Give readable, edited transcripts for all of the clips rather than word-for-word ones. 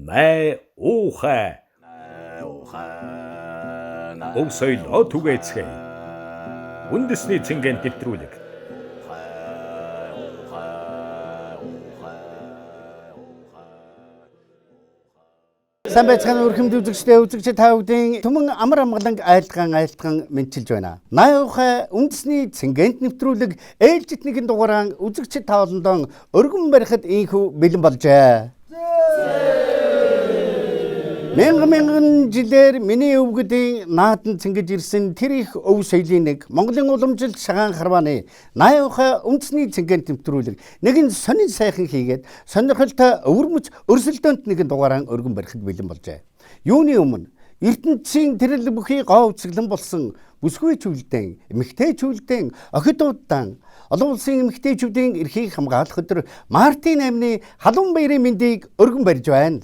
Най уухай. Өв соёлоо түгээцгээе. Үндэсний цэнгэнд нэвтрүүлэг. Сайн байцгаана өрхөмд үзэгчдээ үзэгч та бүдийн түмэн амар амгалан айлтган мэдчилж байна. Най уухай үндэсний цэнгэнд нэвтрүүлэг ээлжит нэгэн дугаараа үзэгч та олондоо өргөн барихад ийхүү бэлэн болжээ. Мянган жилээр миний өвгөдийн наадан цэнгэж ирсэн тэр их өв соёлын нэг Монголын уламжилт шагаан харвааны най ухай үндэсний цэнгэнд нэвтрүүлэг нэгэн сонин сайхан хийгээд сонирхолтой өвөрмөц өрсөлдөөнт нэгэн дугаараа өргөн барихад бэлэн болжээ. Юуны өмнө ертөнцийн тэрэл бүхий гоо үсгэлэн болсон бүсгүйчүүлдэн, эмэгтэйчүүлдэн, охидууддан олон улсын эмэгтэйчүүдийн эрхийг хамгаалах өдөр Мартин 8-ны халуун баярын мэндийг өргөн барьж байна.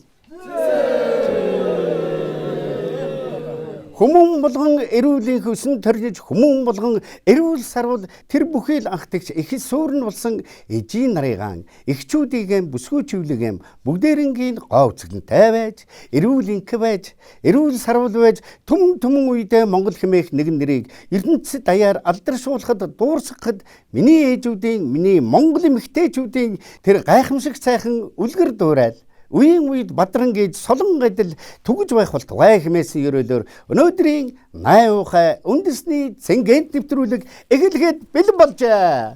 Хүмүүн болгон эрүүлийн хөсөн төрж хүмүүн болгон эрүүл сарвал тэр бүхий л анхдагч их суурн болсон эжийн нарыгаан эхчүүдийн бүсгүйчүүлэг бүгдээрингийн гоо үсгэлэнтэй байж эрүүл инх байж эрүүл сарвал байж түмэн үедээ Монгол хэмээх нэгэн нэрийг ертөнцид даяар алдаршуулахад дуурсгахад миний ээжүүдийн миний Монгол эмэгтэйчүүдийн тэр гайхамшиг сайхан үлгэр дуурайл үеийн үед бадран гэж солон гэдэл түгэж байх болтугай хэмээсэн ерөөлөөр өнөөдрийн най ухай үндэсний цэнгэнд нэвтрүүлэг эхлэхэд бэлэн болжээ.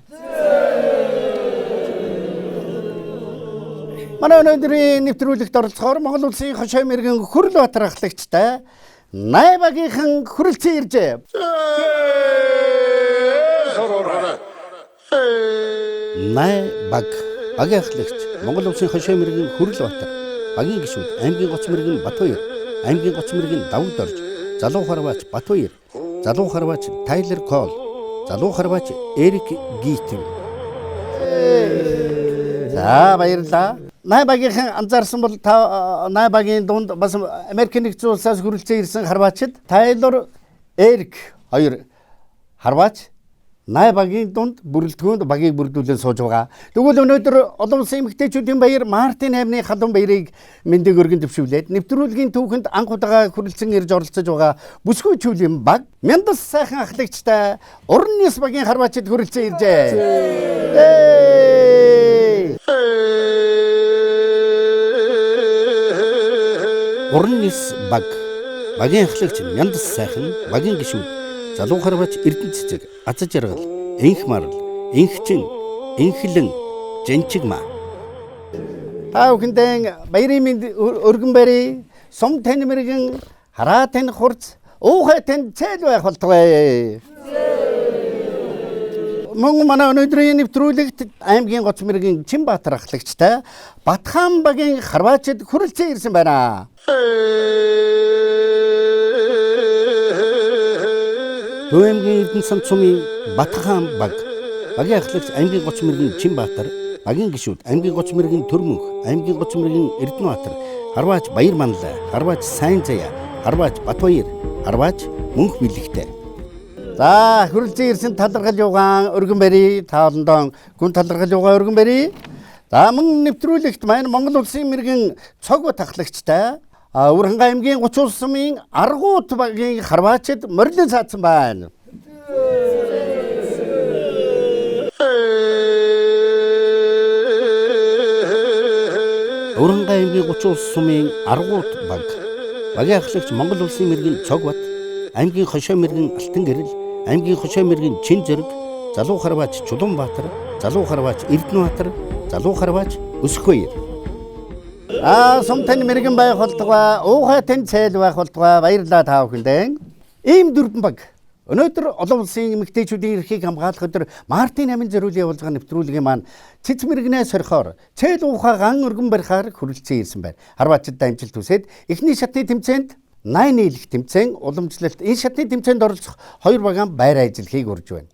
Манай өнөөдрийн нэвтрүүлэгт оролцохоор Монгол улсын хошой мэргэн Хүрлбаатар ахлагчтай най багийнхан хүрэлцэн иржээ. Най баг багийн ахлагч Монгол улсын хошой мэргэн Хүрлбаатар, багийн гишүүд аймгийн гоц мэргэн Батбаяр, аймгийн гоц мэргэн Давд Орж, залуу харваач Батбаяр, залуу харваач Тайлер Кол, залуу харваач Эрик Гитэн. За баярлалаа. Най багийнхан анзаарсан бол та най багийн дунд бас Америк нэгдсэн улсаас хүрэлцэн ирсэн харваачид Тайлер, Эрик хоёр харваач най багийн дунд бүрэлдэхүүнд багийг бүрдүүлэн сууж байгаа. Тэгвэл өнөөдөр олон улсын эмэгтэйчүүдийн баяр Мартин 8-ны халуун баярыг мэндийг өргөн дэвшүүлээд нэвтрүүлгийн түүхэнд анх удаага хүрэлцэн ирж оролцож байгаа бүсгүйчүүлийн баг мяндас сайхан ахлагчтай уран нийс багийн харваачид хүрэлцэн иржээ. Уран нийс багийн ахлагч мяндас сайхан багийн гишүүд залуу харваач Эрдэнэ цэцэг, Азар жаргал, инх марл, инхчин, инхлэн, жинчигма. Та бүхэндээ баярын мэнд өргөн барий. Сум тань мэргэн хараа тань хурц, уухай тань цээл байх болтугай. Мөн манай өнөөдрийн нэвтрүүлэгт аймгийн гоц мэргэн Чинбаатар ахлагчтай Батхан багийн харваачид хүрэлцэн ирсэн байна. Төвөмгийн Эрдэнэ сан цумын Батхан багийн ахлагч аймгийн гоц мэргэн Чинбаатар, багийн гишүүд аймгийн гоц мэргэн Төрмөнх, аймгийн гоц мэргэн Эрдэнэбаатар, харваач Баяр Манлай, харваач Сайн Заяа, харваач Батбаяр, харваач Мөнх Бэлэгтэй. За хүрэлцэн ирсэн талархал юугаан өргөн барий. Та олондоо гүн талархал юугаан өргөн барий. За мөн нэвтрүүлэгт маань Монгол улсын мэргэн Цогбот ахлагчтай Үрхэнга аймгийн 30 улсмын аргуут багийн харваачид морилон саадсан байна. Үрхэнга аймгийн 30 улсмын аргуут багийн ахлагч Монгол улсын мэргэн Цогбот, аймгийн хошой мэргэн Алтан гэрэл, аймгийн хошой мэргэн Чин зэрэг, залуу харваач Чулуунбаатар, залуу харваач Эрдэнэбаатар, залуу харваач Өсөхбаяр. Сум тань мэргэн байх болтугай, уухай тань цээл байх болтугай. Баярлалаа та бүхэндээ. Ийм дөрвөн баг Өнөөдөр олон улсын эмэгтэйчүүдийн эрхийг хамгаалах өдөр Мартин амин зориулын явуулгын нэвтрүүлгийн маань цэц мэрэгнээ сорихоор цээл ухаа ган өргөн барихаар хүрэлцэн ирсэн байна. Харвачид амжилт хүсээд эхний шатны тэмцээнд 8 нийлэх тэмцээн уламжлалт энэ шатны тэмцээнд оролцох 2 багаан байр ажиллахыг урьж байна.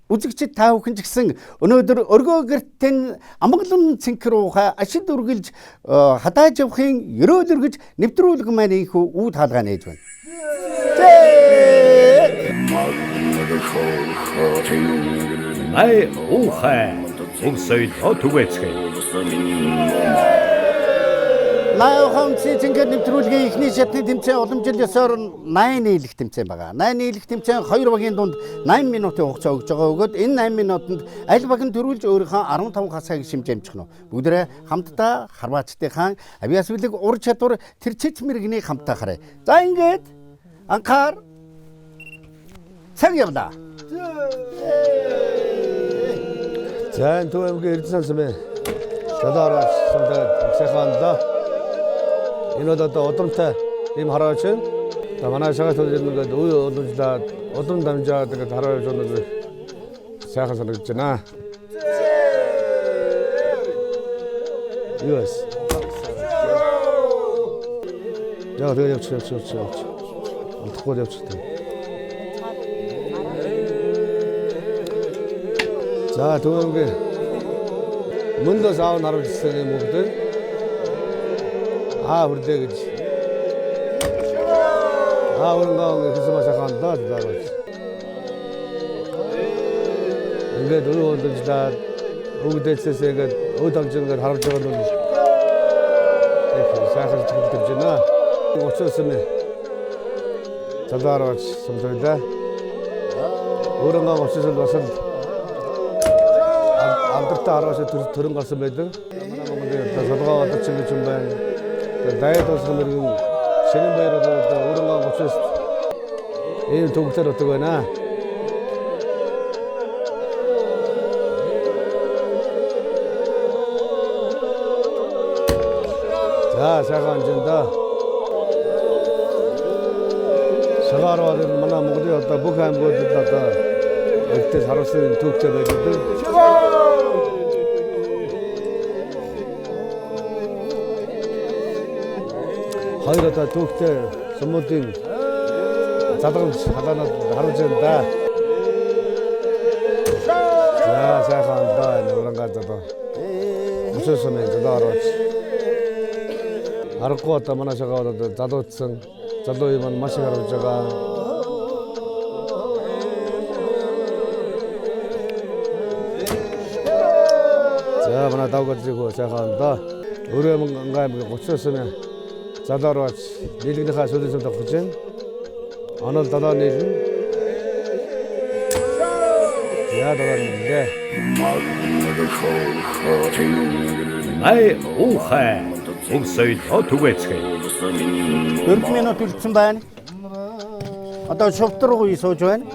Үзэгчид та бүхэн ч гэсэн өнөөдөр өргөө гэртэн амгалан цэнхэр ухаа ашид үргэлж хадааж явахын ерөөлөргөж нэвтрүүлэг маань ийхүү үүд хаалгаа нээж байна. Ай ухаа өмсөйдөө түгээцгээе. Лайохан цэцэнгээр нэвтрүүлгийн эхний шатны тэмцээн уламжлал ёсоор 8 нийлэх тэмцээн байгаа. 8 нийлэх тэмцээн 2 багийн дунд 8 минутын хугацаа өгж байгаа бөгөөд энэ 8 минутанд аль баг нь төрүүлж өөрийнхөө 15 хасааг шимж амжих нь. Бүгдээрээ хамтдаа Харвачдынхаа авиасвилэг ур чадвар тэр цэц мэрэгний хамтаа харъя. За ингээд анхаар цаг явлаа. За энэ түүмгийн Эрдэнэ сумын Шалаараач сумдад агшаахаанда энэ одоо удамтай ийм хараач байна. За манай шагаад ингээд үе уламжлаад улам дамжаад ингээд хараач өнөдөр сайхан санагдаж байна. Юус. Яа тэгээ явчих. Унтахгүй явчих. За түүмгийн мөндөс аав наруулсан юм бүгд хүрлээ гэж өрөнгөө хэсэмээс хаандаа даарч ингээд үе уламжлаад өгдөөсөөс ингээд өд амжингаар харж байгаа нь их сайхан чиглэж байна. Уцаасны задаарч сумдаа өрөнгөө уцаасд бас амттай араас төрөн гарсан байдаг. Манай Монголын салгаа одоо чимж юм байна. Дайд ус мөргөн шинэн баярууд өрөнгөө уцаас ийм төгтөр өтөг байна. За сайхан жинда. Шагарууд манай Монголын одоо бүх аймагуудад одоо өвдөс харуулсан төгтөр байдаг. Хоёр одоо түүхтэй сумуудын задгалж халаанууд харуулж байна. За сайхан даа нурангаа задаа. Өсөөсөө задаарч. Аргагүй одоо манай шагаад одоо залуудсан залуу юм маш их харуулж байгаа. За манай давгадлыг сайхан даа. Өөрөө ангаймаг 30-аас задаарч нийлгийнхаа сүлжээнд тогтож байна. Онол 7 нийлэн. Яа дөрөндөө. Ай ухаа өмсөйдөө түгээцгээе. 4 минут үлдсэн байна. Одоо шовтор руу сууж байна.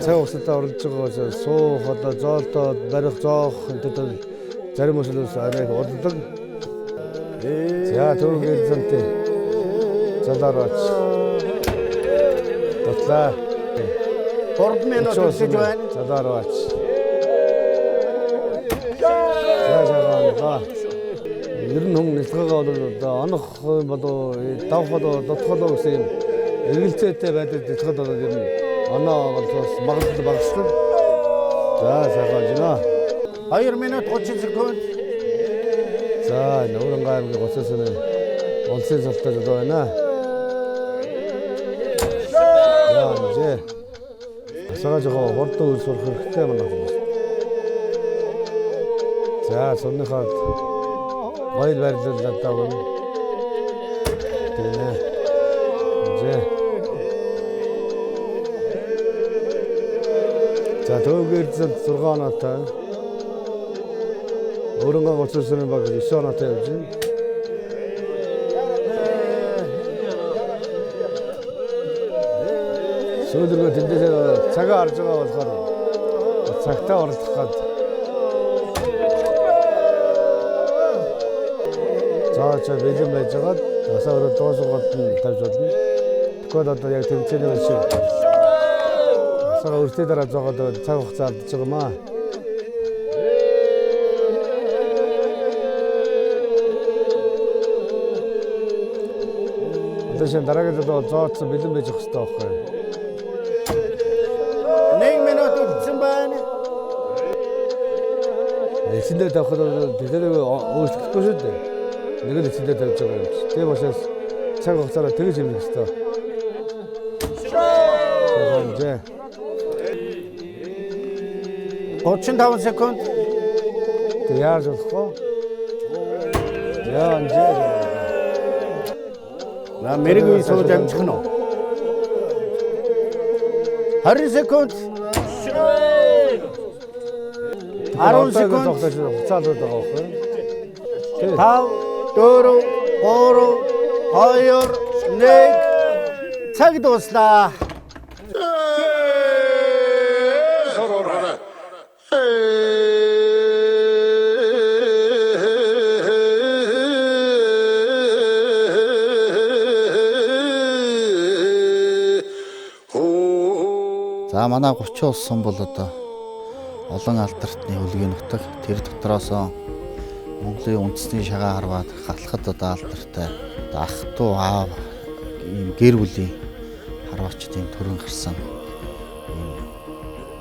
Цаг хугацаанд оролцож байгаа суух одоо зоолтоо барих зоох энэ зарим хүмүүс арай уддаг. За түүгээр зэнтэй задаарч татлаа 3 минут үлдэж байна. задаарч за ер нь хүн нэлгээгээ бол одоо онох болоо давхад дотхолоо гэсэн юм эргэлзээтэй байдаг дэлгэд бол ер нь оноо болоос багасдаг. За сайхан жина 2 минут 30 секунд. За нурангаа аймгийн гоцсоны улсын салтад одоо байна. Яа нэ. Асаа жоо хурдан үйл сурах хэрэгтэй юм байна. За сонныхаа гоё байрлал таван. Тэгнэ. Зэ. За төгөөр 6 оноотой. Өрөнгөө гоцсоны баг 9 оноотой явж байна. Сөөдрөө тэндээс цагаа харж байгаа болохоор цагтаа оролцох гээд цаашаа бэлэн байж байгаа. Асаа өрөө дуусгаад тавьж болно. 그것 одоо яг тэмцээний шиг сара өөртөө дараа зогоод цаг хугацаа алдаж байгаа маа. Тэшэн дараагийн одоо зооцсон бэлэн байж явах хэрэгтэй байхгүй. 1 минут үлдсэн байна. Эцэндээ тавхад тэднийг өөрчлөхгүй шүү дээ. Нэг л эцэндээ тавьж байгаа юм. Тийм учраас цаг хугацаараа тэгж хэмнэх хэрэгтэй. 35 секунд. Тэг яаж болохоо? Яа анжээ. На мэрэгүй сууж амжих нь. 20 секунд. 10 секунд. Хугацаалууд байгаа байхгүй. 5 4 3 2 1 цаг дуслаа. За манай 30 улс сум бол одоо олон алдартны хөлгийн нутаг. Тэр дотроос Монголын үндэсний шагаа харваад галахад одоо алдартай ах トゥ аав ийм гэр бүлийн харваач тийм төрөн гарсан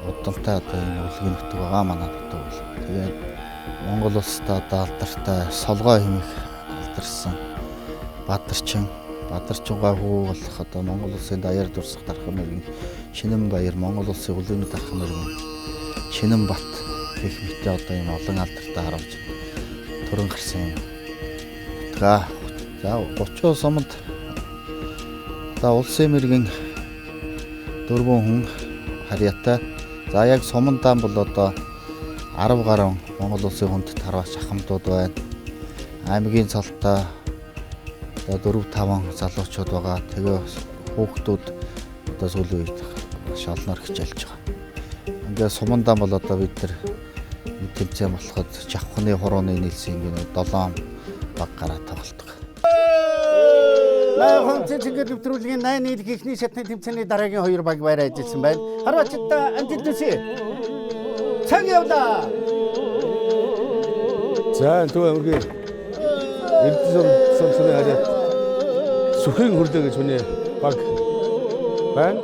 удалтай одоо энэ хөлгийн нутаг байгаа манай нутаг бол. Тэгээд Монгол улстай одоо алдартай солгоо хэмээх алдарсан Бадарчугаа хүү болох одоо Монгол улсын даяар дурсах дархан мэргийн Шинэн баяр Монгол улсын хөлгийн дархан мэргийн Шинэнбат гэх мэт одоо энэ олон алдартай харамж төрөн гарсан юм. За 30 сумд одоо улсын мэргийн 4 хүн харьяатай. За яг сумандаа бол одоо 10 гаруй Монгол улсын хүнд тарваач ахмадууд байна. Аймгийн цолтой одоо 4-5 залуучууд байгаа. Тэгээ хүүхдүүд одоо сүүлийн үед шалнаар хичээлж байгаа. Ингээ сумандаа бол одоо бид нар тэмцээн болоход жавхны хурууны нийлсэн ингээ 7 баг гараа тоглолдог. Хонцын цэнгэл нэвтрүүлгийн 8 нийлэх ихний шатны тэмцээний дараагийн 2 баг байраа ажилласан байна. Харвачтай амжилттай цаг явлаа. За түр аймгийн Эрдэнэ сумын харьяат Сүхийн хөрлөө гэж хүний баг байна.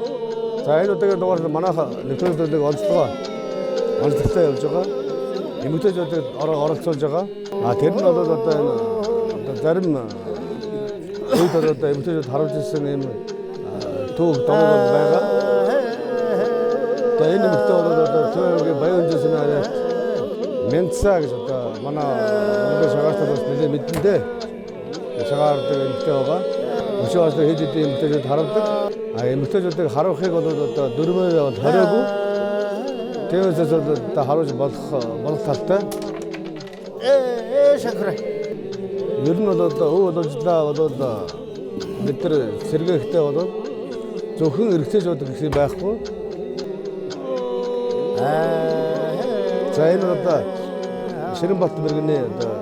За энэ удаагийн дугаар манайх нэвтрүүлэг онцлогтой явж байгаа. Эмэгтэйчүүдийг оролцуулж байгаа. Тэр нь бол одоо энэ зарим үед одоо эмэгтэйчүүд харуулж ирсэн юм түүх домог байгаа. Тэгээ энэ эмэгтэй бол одоо түүхийн баян жисэн харьяат Менца гэж одоо манай Монгол шагаартай бас нэлээд мэднэ. Шагаартай эмэгтэй байгаа. Өшөөс хэд хэдэн эмэгтэйчүүд харуулдаг. Эмэгтэйчүүдийг харуулахыг бол одоо дөрмөө бол хориогүй. Тэвээс одоо харуулж болох талтай. Шакраа. Ер нь бол одоо өв болжлаа бол бид нар сэргээхтэй бол зөвхөн эрэгтэйчүүд гэсэн байхгүй. За энэ одоо Шинэнбат мэргэний одоо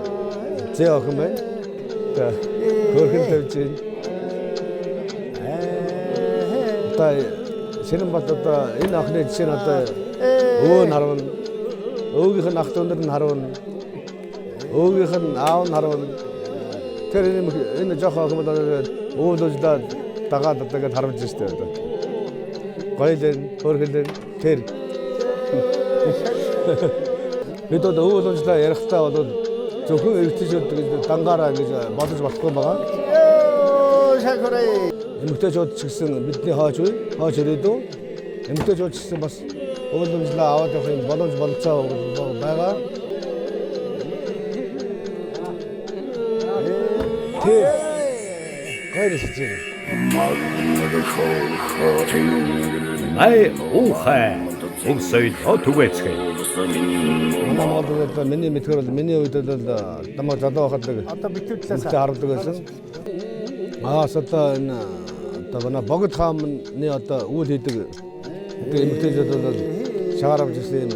зээ охин байна. Хөрхөн тавьж байна. Одоо Шинэнбат одоо энэ охины жишээ нь одоо өвөө нь харуун, өвгийнх нь ах дүүнэр нь харуун, өвгийнх нь аав нь харуун. Тэр энэ жоохон охин бол өвлөжлөө дагаад одоо ингэж харуулж штэ одоо. Гойлэн, хөрхөн тэр бид одоо өвлөжлөө ярихтаа бол зөвхөн эрэгтэйчүүд гэж дангаараа гэж бодож болохгүй байгаа. Шакраа. Эмэгтэйчүүд ч гэсэн бидний хооч ирээдүй. Эмэгтэйчүүд ч гэсэн бас өвлөжлөө аваад явах юм боломж болцоо байгаа. Тэр гайрс чинь Най ухай өмсөй түгэцгээ. манай одоо миний мэдгээр бол миний үед бол дамаг залуу хахад Одоо битүүдлээс харуулдаг байсан. Одоо энэ одоо манай богд хаамны одоо үйл хийдэг эмэгтэйчүүд бол шагаар авч ирсэн юм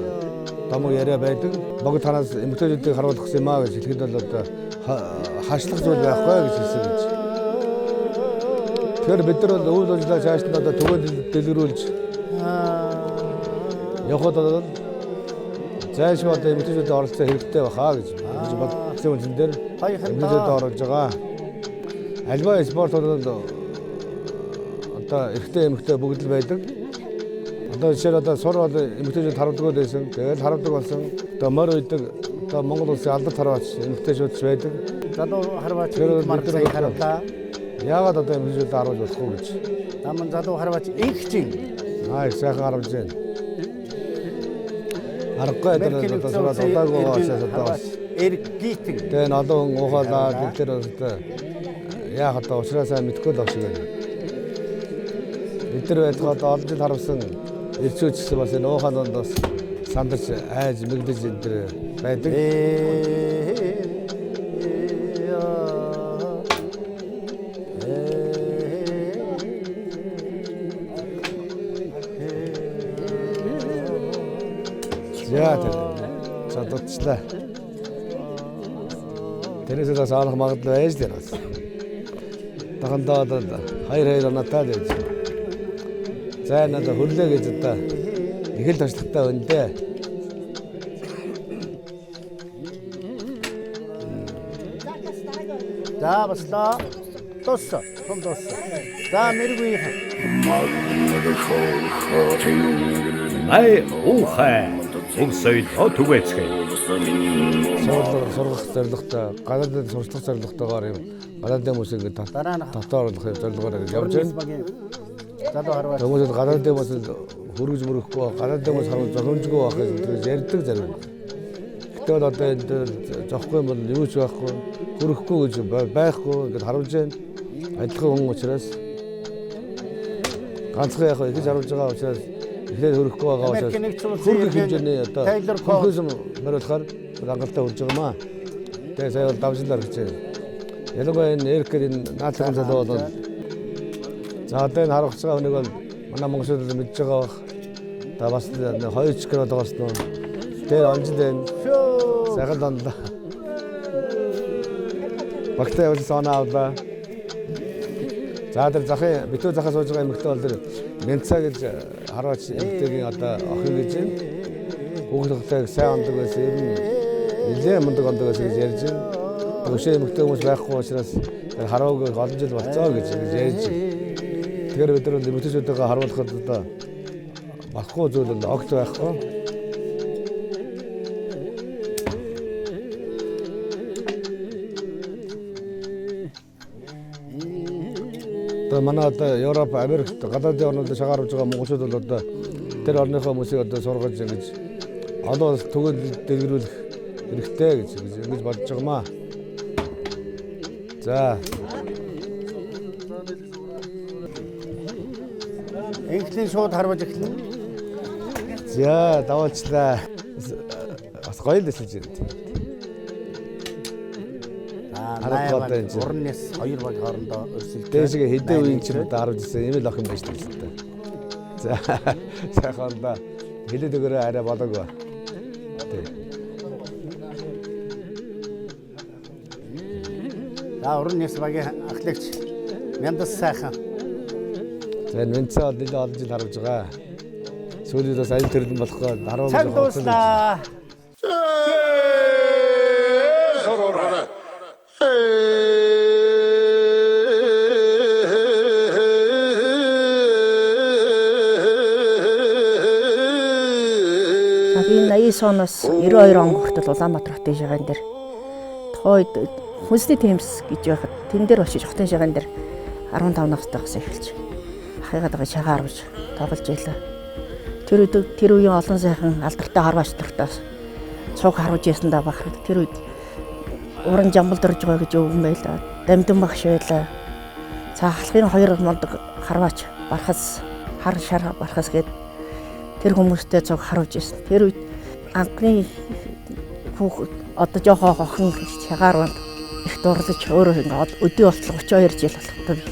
дамаг яриа байдаг. Богд хаанаас эмэгтэйчүүдийг харуулах гэсэн юм аа гэж хэлэхэд бол одоо хаашлах зүйл байхгүй гэж хэлсэн гэж. Тэгэхээр бид нар бол үйл ажиллагаа цааш нь одоо түгээл дэлгэрүүлж явхад бол зайлшгүй одоо эмэгтэйчүүд оролцох хэрэгтэй бахаа гэж бодсон юм дээр эмэгтэйчүүд оролж байгаа. Альва спорт бол одоо эрэгтэй эмэгтэй бүгд л байдаг. Одоо жишээ одоо сур бол эмэгтэйчүүд харавдаг байсан. Тэгээд харавдаг болсон. Одоо морь үйдэг одоо Монгол улсын алдарт харваач эмэгтэйчүүд ч байдаг. Залуу харваач марксыг харууллаа. Яагаад одоо эмэгтэйчүүд харуулж болохгүй гэж. Таман залуу харваач их чинь. Их сайхан харуулж байна. Аргагүй одоо сураад удаагүй бас эргитэн. Тэгээ олон хүн уухалаа тэр одоо яах одоо уушраасаа мэдгүй л авшиг байна. Бид нар байдаг одоо олон жил харавсан ирчүүч гэсэн бас энэ уухалд бас сандарч айж мэгдэж энэ төр байдаг. Яа тэр чадчихлаа. Тэрээс асаалах магадлал байж дээр бас. Тахандаа одоо хоёр оноотой л байж. За надад хөрлөө гэж одоо их л туршлагатай өндөө. За баслаа. Тоссоо, том тоссоо. За мэргүй. Най ухай. Өмсөй түгэцгээ. Сургах зорилготой, гадаадд сурчлах зорилготойгоор юм гадаадын хүмүүсийг татвар оруулах зорилгоор явж байна. Хүмүүс гадаадын хүмүүс хөргөж мөрөхгүй, гадаадын хүмүүс харуул зохимжгүй байх гэж ярьдаг зарим. Гэтэл одоо энэ зохгүй юм бол юу ч байхгүй, хөрөхгүй гэж байхгүй ингэж харуулж байна. Адилхан хүн учраас ганцхан яг ингэж харуулж байгаа учраас эхлээд хөрөхгүй байгаа учраас хөргөх хэмжээний одоо хөрхөсөн мөрөлхөр хангалттай үрж байгаа маа. Тэгээ сая бол давжлаар гэж. Ялангуяа энэ эркэр энэ наацхан залуу бол за одоо энэ харах байгаа хүнийг бол манай монголчууд мэдж байгаа бах. Та бас 2 кг байгаас нь дээр онжил байна. Сайхан дандаа. Багтаа явал санаа авлаа. За тэр захын битүү захаа сууж байгаа эмэгтэй бол тэр Мянцаа гэж хараач эмэгтэйгийн одоо охин гэж байна. Хүүхдтэй сайн ондог байсан ер нь нэлээд мундаг ондог байсан гэж ярьж байна. Өшөө эмэгтэй хүмүүс байхгүй учраас хараагүй олон жил болцоо гэж ярьж байна. Тэгэхээр бид нар эмэгтэйчүүдээ харуулахад одоо багхгүй зүйл нь огт байхгүй. Манай одоо Европ, Америк гадаадын орнууд шагааруулж байгаа монголчууд бол одоо тэр орныхоо хүмүүсийг одоо сургаж ингэж олон түгээл дэлгэрүүлэх хэрэгтэй гэж бодож байгаа маа. За. Инхлийн шууд харваж эхэлнэ. За, даваалчлаа. Бас гоё л хэлж байна. Урнээс 2 баг хоорондоо өрсөлдөж. Дээшгээ хэдэн үеийн чинь одоо харуулж ирсэн юм л ах юм байж таа. За, сайхан да. Хэлээд өгөөрэй арай болоогүй. За, урнээс багийн ахлагч Мяндас сайхан. За, Мянцаа бол нэлээд олон жил харуулж байгаа. Сүүлийн бас аян төрлөн болохгүй харуу цаг дуслаа. Би 80 оноос 92 он хүртэл Улаанбаатар хотын шагаан дээр тухайд хүнсний темс гэж байхад тэн дээр очиж хотын шагаан дээр 15 настайгаас эхэлж ахыгаа дага шагаа харуулж тоглож байлаа. Тэр үеийн олон сайхан алдартай харваач нартаас цуг харуулж ясан да бахар. Тэр үед уран жамбал дөрж байгаа гэж өвгөн байлаа. Дамдын багш байлаа. Цаахлахын 2 мундаг харваач бархас хар шар бархас гээд тэр хүмүүстэй цуг харуулж ирсэн. Тэр үед анхны хүүхэд одоо жоохон охин шагаар их дурлаж өөрөө ингээд өдөө болтол 32 жил болохтой би.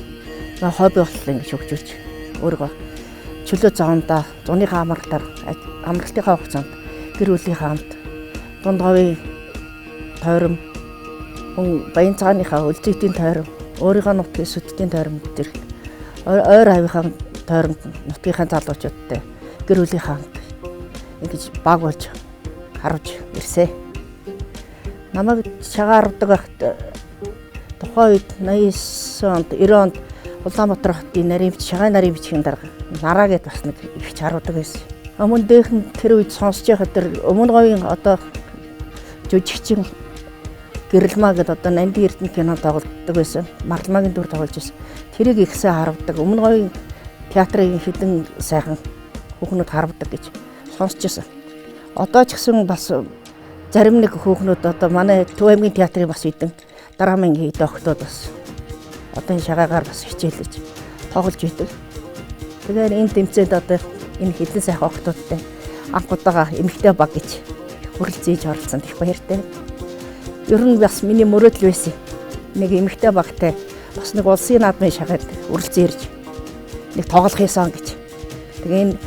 Хобби болтол ингээд хөгжүүлж өөрөө чөлөө зоондоо зуныхаа амралтынхаа хугацаанд гэр бүлийнхээ хамт дунд говийн тойрон баян цааныхаа өлзийдийн тойрон өөрийнхөө нутгийн сүддийн тойрон зэрэг ойр авийнхаа тойронд нутгийнхаа залуучуудтай гэр бүлийнхаа хамт ингэж баг болж харуулж ирсэн. Намайг шагаа хардаг байхад тухайн үед 89 онд 90 онд Улаанбаатар хотын нарийн шагаа нарийн бичгийн дарга нараа гэдээ бас нэг их харуулдаг байсан. Өмнө дээхэн тэр үед сонсож байхад тэр өмнө говийн одоо жүжигчин Гэрэлмаа гэдэг одоо Нандин Эрдэнэ кино тоглодог байсан. Марламагийн дүр тоглож байсан. Тэрийг ихсээ харавдаг. Өмнө говийн театрын хэдэн сайхан хүүхнүүд харавдаг гэж сонсч байсан. Одоо ч гэсэн бас зарим нэг хүүхнүүд одоо манай Төв аймгийн театрын бас хэдэн драмын хийдэг охтууд бас одоо энэ шагаагаар бас хичээлж тоглож идэг. Тэгэхээр энэ тэмцээнд одоо энэ хэдэн сайхан охтуудтай анх удаага эмэгтэй баг гэж хүрэлцээж оролцсон их баяртай. Ер нь бас миний мөрөөдөл байсан. Нэг эмэгтэй багтай бас нэг улсын наадмын шагаад үргэлжлэн ирж нэг тоглох юмсан гэж. Тэгээ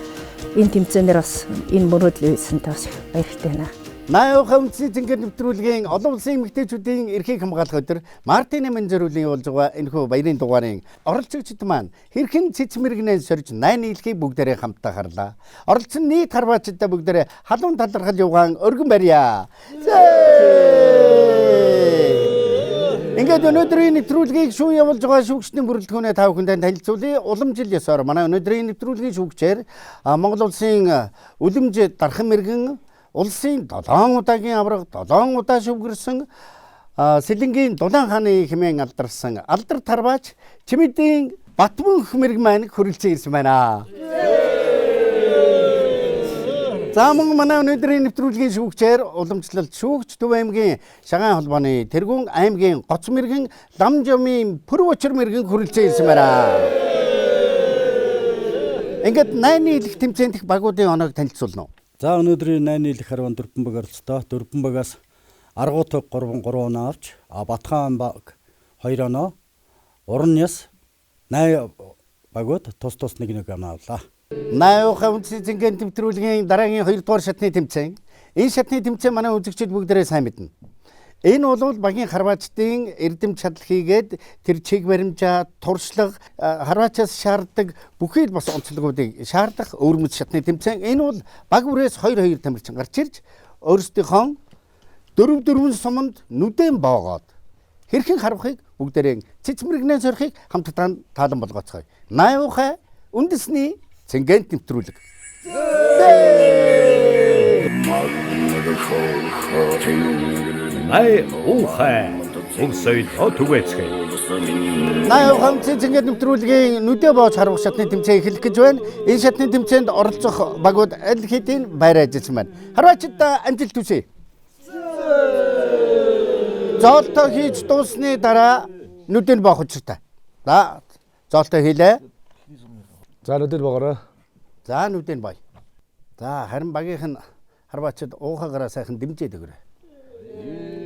энэ тэмцээнээр бас энэ мөрөөдөл байсан тас их баяртай байна. 80 үндэсний цэнхэр нэвтрүүлгийн олон улсын эмэгтэйчүүдийн эрхийг хамгаалах өдөр Мартин Эмэн зориулын явуулж байгаа энэхүү баярын дугаарын оролцогчид маань хэрхэн цэцмэргнээс сорж 8 нийлхийг бүгдээрээ хамтдаа харлаа. Оролцсон нийт харваачдаа бүгдээрээ халуун талархал явгаан өргөн барья. Ингээд өнөөдрийн нэвтрүүлгийг шүүн явуулж байгаа шүүгчдийн бүрэлдэхүүнээ та бүхэндээ танилцуулъя. Уламжил ёсоор манай өнөөдрийн нэвтрүүлгийн шүүгчээр Монгол улсын үлэмж дархан мэргэн улсын 7 удаагийн авраг 7 удаа шүвгэрсэн Сэлэнгийн Дулаан хааны хэмээн алдарсан алдар тарваач Чимэдийн Батмөнх мэрэг маань хүрэлцэн ирсэн байна. За мөн манай өнөөдрийн нэвтрүүлгийн шүүгчээр уламжлалт шүүгч Төв аймгийн Шагаан холбооны Тэргүүн аймгийн Гоц мэргэн Ламжамын Пүрвочор мэргэн хүрэлцэн ирсэн байна. Ингээд 8 нийлэх тэмцээнд их багуудын оноог танилцуулна уу? За өнөөдрийн 8 нийлэх харван Дөрбөн баг оролцлоо. Дөрбөн багаас Аргуутаг 3 оноо авч, Батхан баг 2 оноо, Уран Яс 8 багууд тус нэг оноо авлаа. 80 үндэсний цэнхэр нэвтрүүлгийн дараагийн 2 дугаар шатны тэмцээн. Энэ шатны тэмцээн манай үзэгчид бүгдээрээ сайн мэднэ. Энэ бол багийн харваачдын эрдэм чадал хийгээд тэр чиг баримжаа, туршлага, харваачаас шаарддаг бүхий л бас онцлогуудыг шаардах өвөрмөц шатны тэмцээн. Энэ бол баг бүрээс 2-2 тамирчин гарч ирж өөрсдийнхөө 4 суманд нүдэн боогоод хэрхэн харвахыг бүгдээрээ цэцмэргнээс орохыг хамтдаа таалан болгоцгоё. 80 үндэсний цэнхэр нэвтрүүлэг. Най ухай өмсөйд отүгэцгээ. 80 цэнхэр нэвтрүүлгийн нүдэ боож харвах шатны тэмцээн эхлэх гэж байна. Энэ шатны тэмцээнд оролцох багууд аль хэдийн байр ажилласан байна. Харваачдаа амжилт хүсье. Зоолтоо хийж дуусны дараа нүдэнд боох учиртай. За зоолтоо хийлээ. За нүдэнд боогоорой. За нүдэнд бай. За харин багийнх нь харваачд уухагараа сайхан дэмжээд өгөрэй.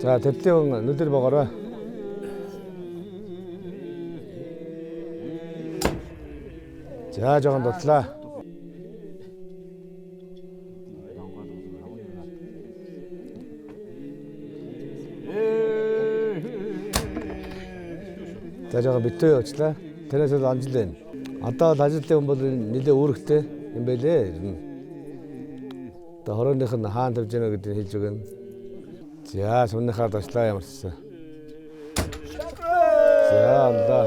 За тэрлэн нүдэнд боогоорой. За жоохон дутлаа. За жоохон битээ явуулчлаа. Тэрээс амжилт байна. Одоо л ажилтны хүн бол нэлээ үүрэгтэй юм байлээ. Одоо хорооных нь хаан тавьж гэнэ гэдгийг хэлж өгнө. За сүннийхаа дошлаа ямарчсан. За андаа.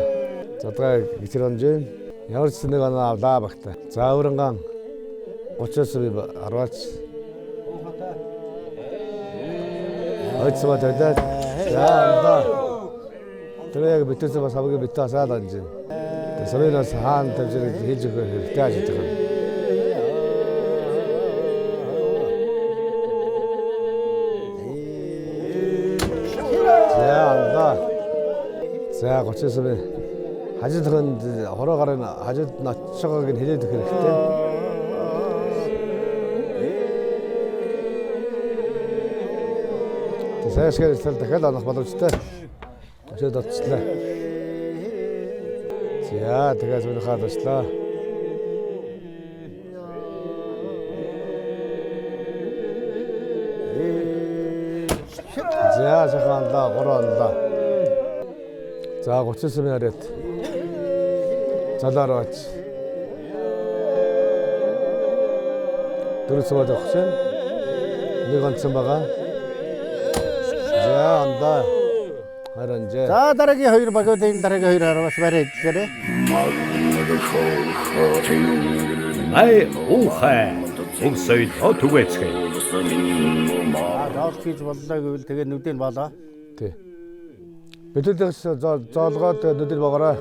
Задгаа гисэр онжин. Ямар ч нэг оноо авлаа багтаа. За өрөнгөн 30-аас би арваач. Ойцоо тавьлаа. За андаа. Тэр яг битээс бас авыг битээсаа данжин. Сөрөнөөс хаан тавьж хийж өгөх хэрэгтэй ажиж байгаа. За андаа. За 30-аас би хажуудханд хороогаар нь хажууд нь очиж байгааг нь хэлээд өгөх хэрэгтэй. Тэсэшгээр л дахиад анх боломжтой. Очоод оцлоо. За тэгээс өнөхөө дослоо. За сахаандаа 3 ондоо. За 30 сая яриад. залаараач. Дөрөв сувад өгч чинь нэг онцсон байгаа. За андаа. Харанжээ. За дараагийн хоёр багуудын дараагийн хоёр харваач барай хэлээрэй. Най ухай. Өмсөй дотвэцгээ. Заалт хийж боллоо гэвэл тэгээ нүдэн болоо. Тий. Бидэдээс заалгаад нүдэл багаараа.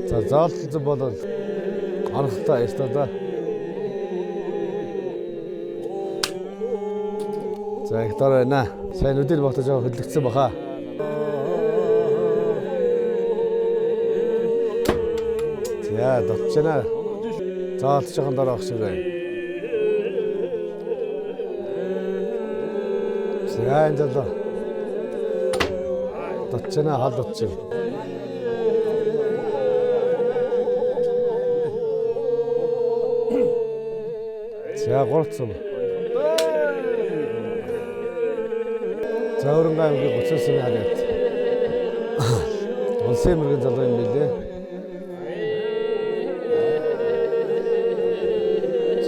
За заалт болоод анхтай ястаа. За их дараа байна. Сайн нүдэл багтаж байгаа хөдлөгдсөн баха. За дотчна. Заалт жоохон дараа авах шиг байна. За энэ залуу. Дотчна хал дотчих. За гурцсан. За Өрөнгө аймгийн 39-ны харьяат. Улсын мөргэн залуу юм билээ.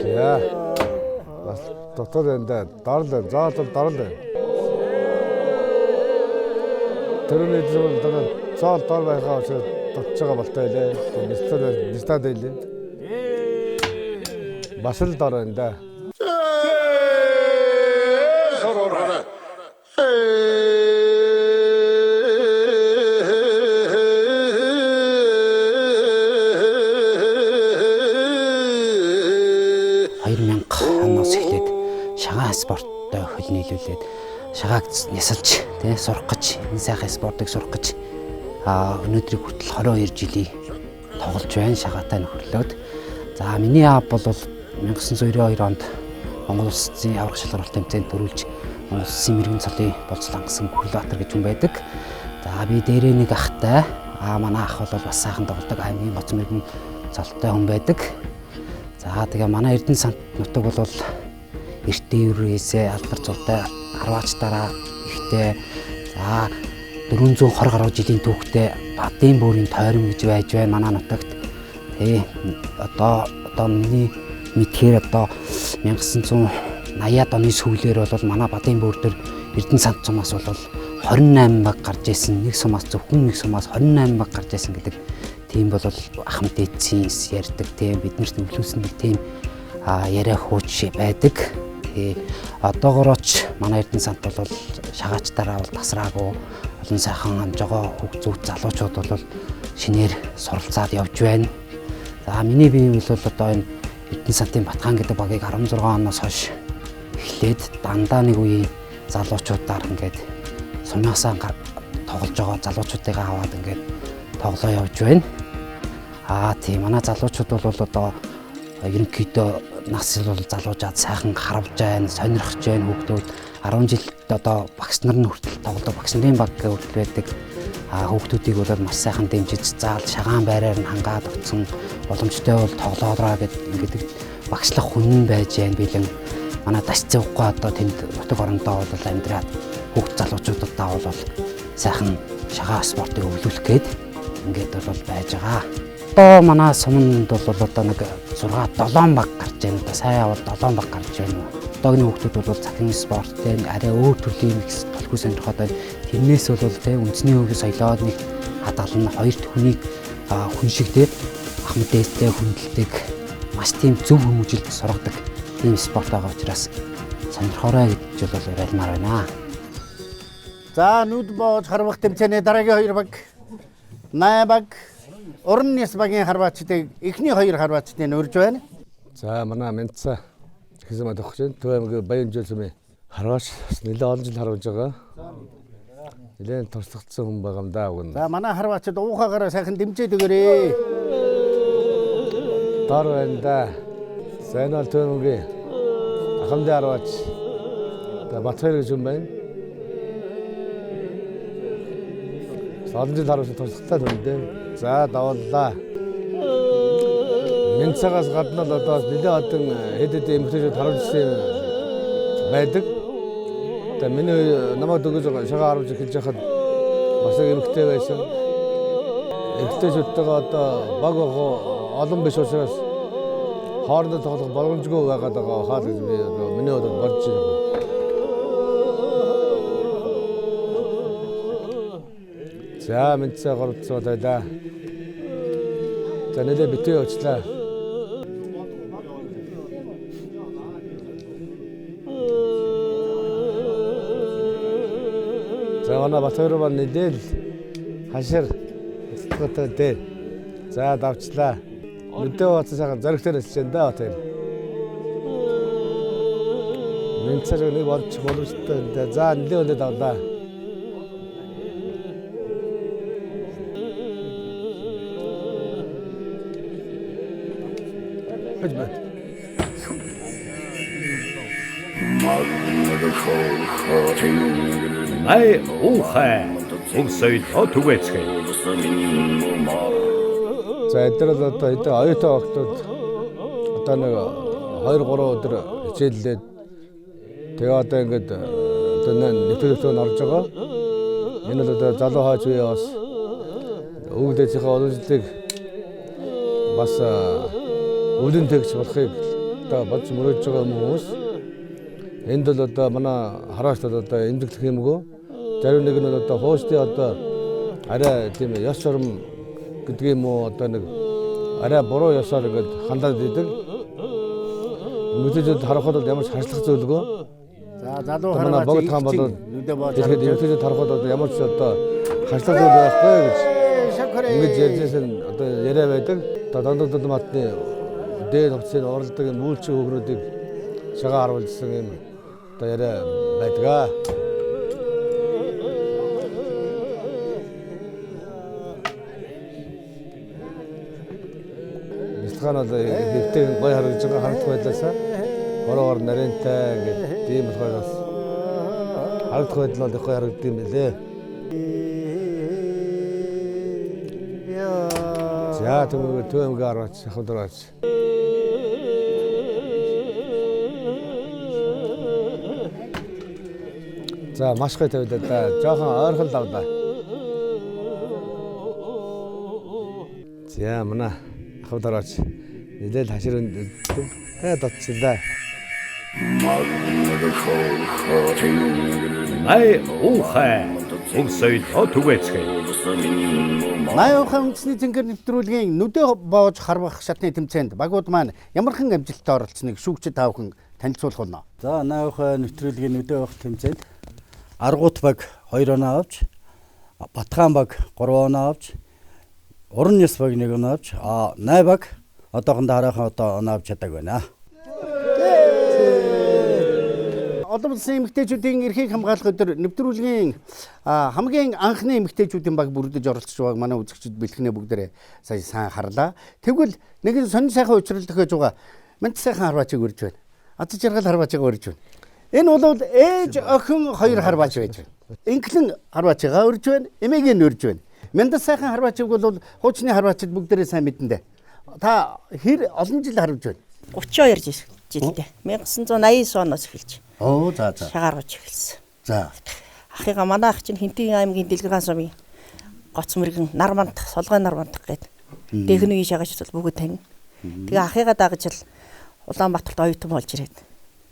За. Бас дотор энэ дарлаа. Заалт дарлаа. Тэрний зүйл дараа заал дор байхаа учраас дотч байгаа болтой байлээ. Нистад байлээ. Бас л дор энэ да. Шагаан спорттой хөл нийлүүлээд шагааг нясалж тий сурах гэж энэ сайхан спортыг сурах гэж өнөөдрийг хүртэл 22 жилийн тоглож байна шагаатай нөхөрлөөд. За миний аав бол 1992 онд Монгол Улсын аврах шалгаруулалт тэмцээнд төрүүлж Монгол Улсын мэрэгэн цолын болцол хангасан Хүрлбаатар гэж хүн байдаг. За би дээрээ нэг ахтай манай ах бол бас сайхан тоглодог аймгийн боц мэрэгэн цолтой хүн байдаг. За тэгээ манай Эрдэнэ сант нутаг бол эртний үрээсээ алдар цуутай харваачтараа ихтэй за 420 гаруй жилийн түүхтэй бадын бүрийн тойрон гэж байж байна манай нутагт. Одоо миний мэдхээр одоо 1980-ад оны сүүлээр бол манай бадын бүр дээр Эрдэнэ сант сумаас бол 28 баг гарч ирсэн. Нэг сумаас зөвхөн нэг сумаас 28 баг гарч ирсэн гэдэг тийм бол ахмад эцсийн ярьдаг тийм биднэрт нөлөөсөн нэг тийм яриа хууч байдаг. Одоогоорч манай Эрдэнэ сант бол шагаачтараа бол тасраагүй олон сайхан амжгаа хүүхд залуучууд бол шинээр суралцаад явж байна. За миний бие бол одоо энэ Эрдэнэ сантын Батхан гэдэг багийг 16 оноос хойш эхлээд дандаа нэг үеийн залуучуудаар ингээд сумьяасаа тоглож байгаа залуучуудыг аваад ингээд тоглоо явж байна. Тийм манай залуучууд бол одоо ерөнхийдөө нас бол залуужаад сайхан харавж байна, сонирхож байна хүүхдүүд 10 жилд одоо багш нар нь хүртэл тоглодог багш нарын баг хүртэл байдаг. Хүүхдүүдийг бол маш сайхан дэмжиж заал шагаан байраар нь хангаад өгсөн боломжтой бол тоглоороо гэдэг багшлах хүн байж байна билэн манай дасцсан уггүй одоо тэнд нутаг орондоо бол амьдраад хүүхд залуучуудаа бол сайхан шагаа спортыг өвлүүлэх гээд ингээд бол байж байгаа. Одоо манай суманд бол одоо нэг 6-7 баг гарч байна. Одоо сайн авал 7 баг гарч байна. Одоогийн хүүхдүүд бол цахим спорттэй арай өөр төрлийн микс толгүй сонирхоод байна. Тэрнээс бол тэ үндэсний хөвгөө соёлоод нэг хадгална хоёр хүнийг хүн шиг тэ ахмад дээстэй хүндэлдэг маш тийм зөв хүмүүжилд сургадаг тийм спорт байгаа учраас сонирхоорой гэж бол уриалмаар байна. За нүд боож харвах тэмцээний дараагийн хоёр баг 8 баг Орон яс багийн харваачдыг эхний хоёр харваачдыг урьж байна. За манай Мянцаа хэзээ мадагч байна. Төв аймгийн Баянжил сумын харваач нэлээд олон жил харваж байгаа. Нэлээд туршлагатсан хүн байгаа юм да үгэн. За манай харваачд уухаагаараа сайхан дэмжиж өгөөрэй. Дор байна да. Сайн бол төв аймгийн ахмадын харваач. За Батхэр гэж юм байна. Олон жил харваж туршлагатай хүн дээ. За даваллаа. Мянцаагаас гадна л одоо нэлээд олон хэд эмэгтэйчүүд харуулсан байдаг. Тэгээ миний намайг дөгөж шагаа харуулж эхэлж байхад бас нэг эмэгтэй байсан. Эмэгтэйчүүдтэйгээ одоо баг олон биш учраас хоорондоо тоглох боломжгүй байгаад байгаа хаа гэж би миний бодож бодож байна. За мэдсээ горцоо байлаа. За нэлээ битээ явуулчлаа. За манай Батбаяр нэлээ хашир өсөлтөд дээр. За давчлаа. Мэдээ бацаа сайхан зоригтой хэлж байна да Батбаяр. Мэдсэж нэг болж боломжтой. За нэлээ өнөд авлаа. Най ухай өнсөй дотвэцгээ. За эдгээр л одоо хэдэн оюутан охтууд одоо нэг 2-3 өдөр хичээллээд тэгээ одоо ингээд одоо нэвтрүүлэгтөө орж байгаа. Энэ л одоо залуу хойч үе бас өвгдөөсийнхээ олонжлыг бас өвдөн тэгж болохыг одоо бодж мөрөөж байгаа хүмүүс. Энд бол одоо манай хараач одоо эмзэглэх юмгүй. Зарим нэг нь одоо хоостын одоо арай тийм ёс журам гэдэг юм уу одоо нэг арай буруу ёсоор ингээд хандаад идэг. Эмэгтэйчүүд харахад бол ямар ч харшлах зүйлгүй. За залуу манай богд хаан бол тэгэхэд эмэгтэйчүүд харахад одоо ямар ч одоо харшлах зүйл байхгүй гэж ингэж ярьжсэн одоо яриа байдаг. Одоо дондод матны дээд хувцсыг оролдог юм үйлчлэг хөгнүүдийг шагаа харуулсан юм одоо яриа байдаг. Бэлтгэн одоо хэвтэй гой харагдаж байгаа харагдах байдлаасаа ороогоор нарийнтай гэдэг тийм болохоор бас харагдах байдал бол их гой харагддаг юм билээ. За түмэг аймгийн араач ахвдраач. За маш гой тавьдаа да. Жохон ойрхон давлаа. За манай ахвдраач нэлээд хаширын дотчлаа. Най ухай өнсөй дотвэцгээ. Най ухай үндэсний цэнгэр нэвтрүүлгийн нүдэ боож харвах шатны тэмцээнд багууд маань ямархан амжилттай оролцсныг шүүгчид таавхан танилцуулах болно. За най ухай нэвтрүүлгийн нүдэ боох тэмцээнд Аргуут баг 2 оноо авч, Батхан баг 3 оноо авч, Уран Яс баг 1 оноо авч, Най баг одоохондоо хараахан одоо оноо авч чаддаг байна. Олон улсын эмэгтэйчүүдийн эрхийг хамгаалах өдөр нэвтрүүлгийн хамгийн анхны эмэгтэйчүүдийн баг бүрдэж оролцож байгааг манай үзэгчид бэлгэнэ бүгдээрээ сая сайн харлаа. Тэгвэл нэгэн сонин сайхан учрал төхөж байгаа. Мант сайхан харваачиг урьж байна. Аз жаргал харваачиг урьж байна. Энэ бол ээж охин хоёр харваач байж байна. Инхлэн харваачигаа урьж байна, эмээгийн урьж байна. Мянда сайхан харваачиг бол хуучны харваачид бүгдээрээ сайн мэднэ. Та хэр олон жил харвж байна? 32 жилдээ. 1989 оноос эхэлж. Оо за. Шагаарч эхэлсэн. За. Ахыгаа манай ах чинь Хинтийн аймгийн Дэлгэргаан сумын гоц мөргэн Нарманд, Солгой Нарманд гэдэг. Техникийн шагаач бол бүгд тань. Тэгээ ахыгаа дагаж л Улаанбаатарт оюутан болж ирээд.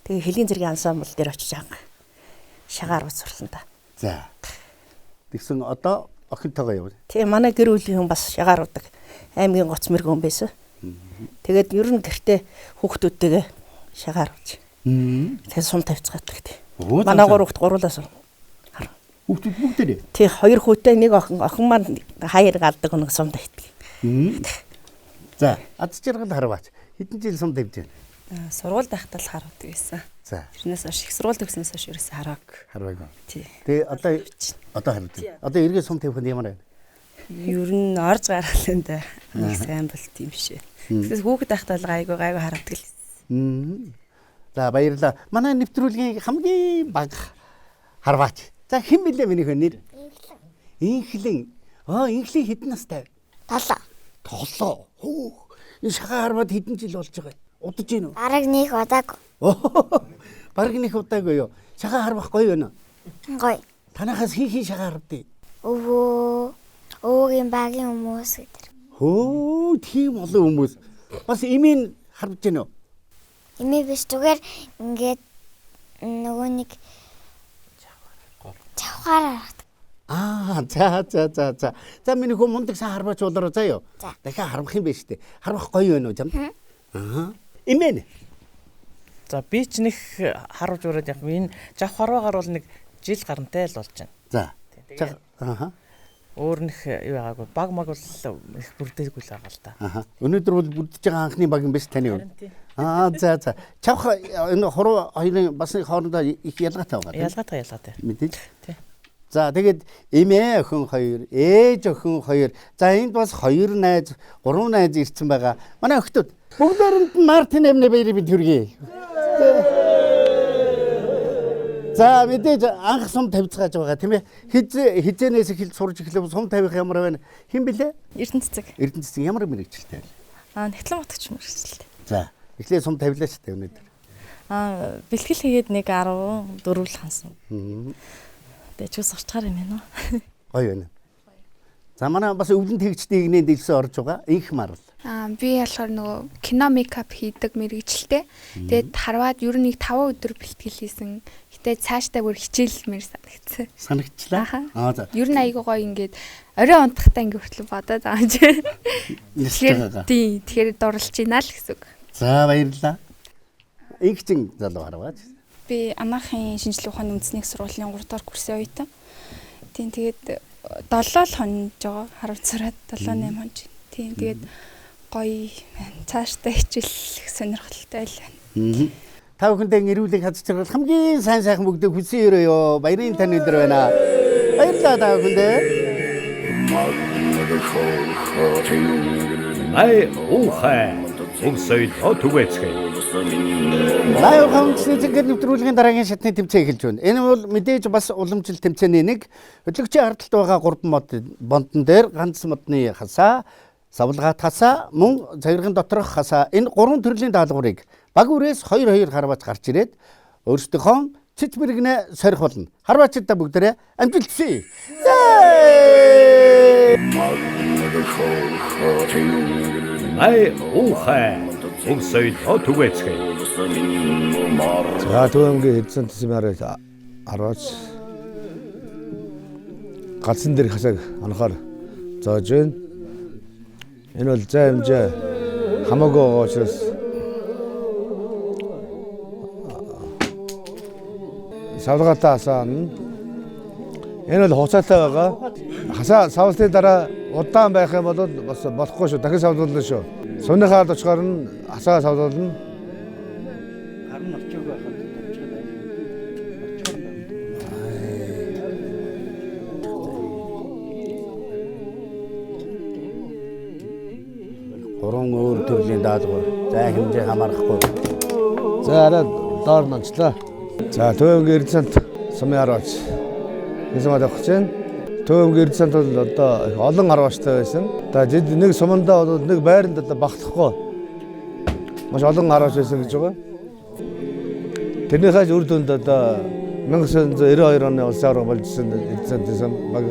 Тэгээ Хөлийн зэргийн ансамбл дээр очиж байгаа. Шагаар уцрлаа да. За. Тэгсэн одоо охинтойгоо явна. Тэгээ манай гэр бүлийн хүн бас шагаарудаг аймгийн гоц мөргөн байсан. Тэгээд ер нь гэртээ хүүхдүүдтэйгээ шагааруулж. Тэгээд сум тавьцгаад гэдэг. Манай гуравт гуруулаа сум. Хүүхдүүд бүгдээрээ. Тий 2 хүүтэй 1 охин маань хаяр галдаг нэг сум тавьдаг. За, аз жаргал харваач. Хэдэн жил сум тавьж байна? Сургууль байхдаа л хараад байсан. За. Тэрнээс хойш их сургууль төгснөөс хойш ерөөсөө хараагүй. Тий. Тэгээ одоо хараад байна. Одоо эргээ сум тавих нь ямар байна? Ер нь орж гаргал энэ да. Сайн болт юм шээ. Тэгээс хүүхэд байхдаа л гайгүй хараадаг л. За баярлалаа. Манай нэвтрүүлгийн хамгийн бага харваач. За хэн билээ миний нэр? Инхлэн. Инхлэн хэдэн настай? 7. Энэ шагаа харваад хэдэн жил болж байгаа? Удаж гин үү? Бараг нэг удаагүй. Бараг нэг удаагүй юу? Шагаа харвах гоё байна. Гоё. Танахаас хин шагаа харвдээ. Өвөгийн багийн хүмүүс гэдэг. Хөө тийм олон хүмүүс. Бас имийн харвж гэнэ үү? Имээ биш зүгээр ингээд нөгөө нэг чавхаараа. За миний хөө мундаг сайн харваач болороо заяа. Дахиад харвах юм байна штэ. Харвах гоё байна уу чам? Имэн. За би ч нэг харуулж өрөөд яг энэ жавхараагаар бол нэг жил гарантай л болж байна. За. Өөр нэг юу байгаагүй баг маг бол их бүрдээгүй л байгаа л да. Өнөөдөр бол бүрдэж байгаа анхны баг юм биш таны юу? За. Чавх энэ хуруу хоёрын бас хоорондоо их ялгаатай байгаа. Ялгаатай. Мэдээж. За тэгээд эмээ охин хоёр, ээж охин хоёр. За энд бас хоёр найз, гурван найз ирсэн байгаа. Манай охтууд бүгдээрэнд нь Мартин эмнэ баярыг бид хүргэе. За мэдээж анх сум тавьцгааж байгаа тийм ээ. Хизээнээс эхэлж сурж эхлэв сум тавих ямар байна? Хэн блэ? Эрдэнэцэг ямар мэрэгчлээ? Нэгтлэн батгч мэрэгчлээ. За эхлээ сум тавилаа ч гэдэг өнөөдөр. Бэлтгэл хийгээд нэг 14 л хансан. Тэгээ ч ус орчгаар юм байна уу? Гоё байна. За манай бас өвлөн тэгчдийг нэ дэлсэн орж байгаа. Инх марл. Би болохоор нөгөө кино мейкап хийдэг мэрэгчлээ. Тэгээд харваад ер нь 5 өдөр бэлтгэл хийсэн. Гэтэ цаашдаа бүр хичээлмээр санагдсан. Санагчлаа. За. Ер нь айгүй гоё ингээд орой унтахтаа ингээд хүртэл бодоод байгаа юм чи. Тэгэхээр дурлж ийна л гэсэн үг. За баярлалаа. Инхчин залуу харваач. Би анаахын шинжилгээ ухааны үндэсний сургуулийн 3 дахь курсын оюутан. Тийм тэгээд 7 хонож байгаа харавцараад 7-8 хонож. Тийм тэгээд гоё цаашдаа хичээлэх сонирхолтой л байна. Та бүхэндээ нэрүүлэг хадж байгаа хамгийн сайн бүгдээ хүсэн өрөөё. Баярын тань өдөр байна. Баярлалаа та бүхэндээ. Най ухаа зинсэд отвэцгээ. Лайв хэмжээний зэнгэр нэвтрүүлгийн дараагийн шатны тэмцээн эхэлж байна. Энэ бол мэдээж бас уламжлалт тэмцээний нэг. Хөтлөгчийн хардталт байгаа 3 бондон дээр ганц модны хасаа, савлгаат хасаа, мөн цагирган доторх хасаа энэ 3 төрлийн даалгаврыг баг үрээс 2-2 харваач гарч ирээд өөрсдийнхөө цэц мэрэгнээ сорих болно. Харваачдаа бүгдээрээ амжилт хүсье. Най ухаа зинсэд отвэцгээ. За түүнгийн эдсэн тэмээр хараач галсан дээр хасаг анхаар зоож байна. Энэ бол зай хэмжээ хамаагүй байгаа учраас савлгаатай хасаа энэ бол хуцаатай байгаа. Хасаа савлтын дараа удаан байх юм бол бас болохгүй шүү. Дахин савлуулна шүү. Сунныхаа очихоор нь хасаа савлуулна. Харин орчиг байхад очиход Гурван өөр төрлийн даалгавар. За хэмжээ хамаарахгүй. За арай доор нонцлоо. За төвөмгийн эрдэнэт сумын хараач. Хэсэг авах чинь төвөмгийн эрдэнэт бол одоо олон харваачтай байсан. За жид нэг сумандаа бол нэг байранд одоо багтахгүй маш олон харваач байсан гэж байгаа. Тэрнийхээс үр дүнд одоо 1992 оны улсын аварга болжсэн эрдэнэт сум баг.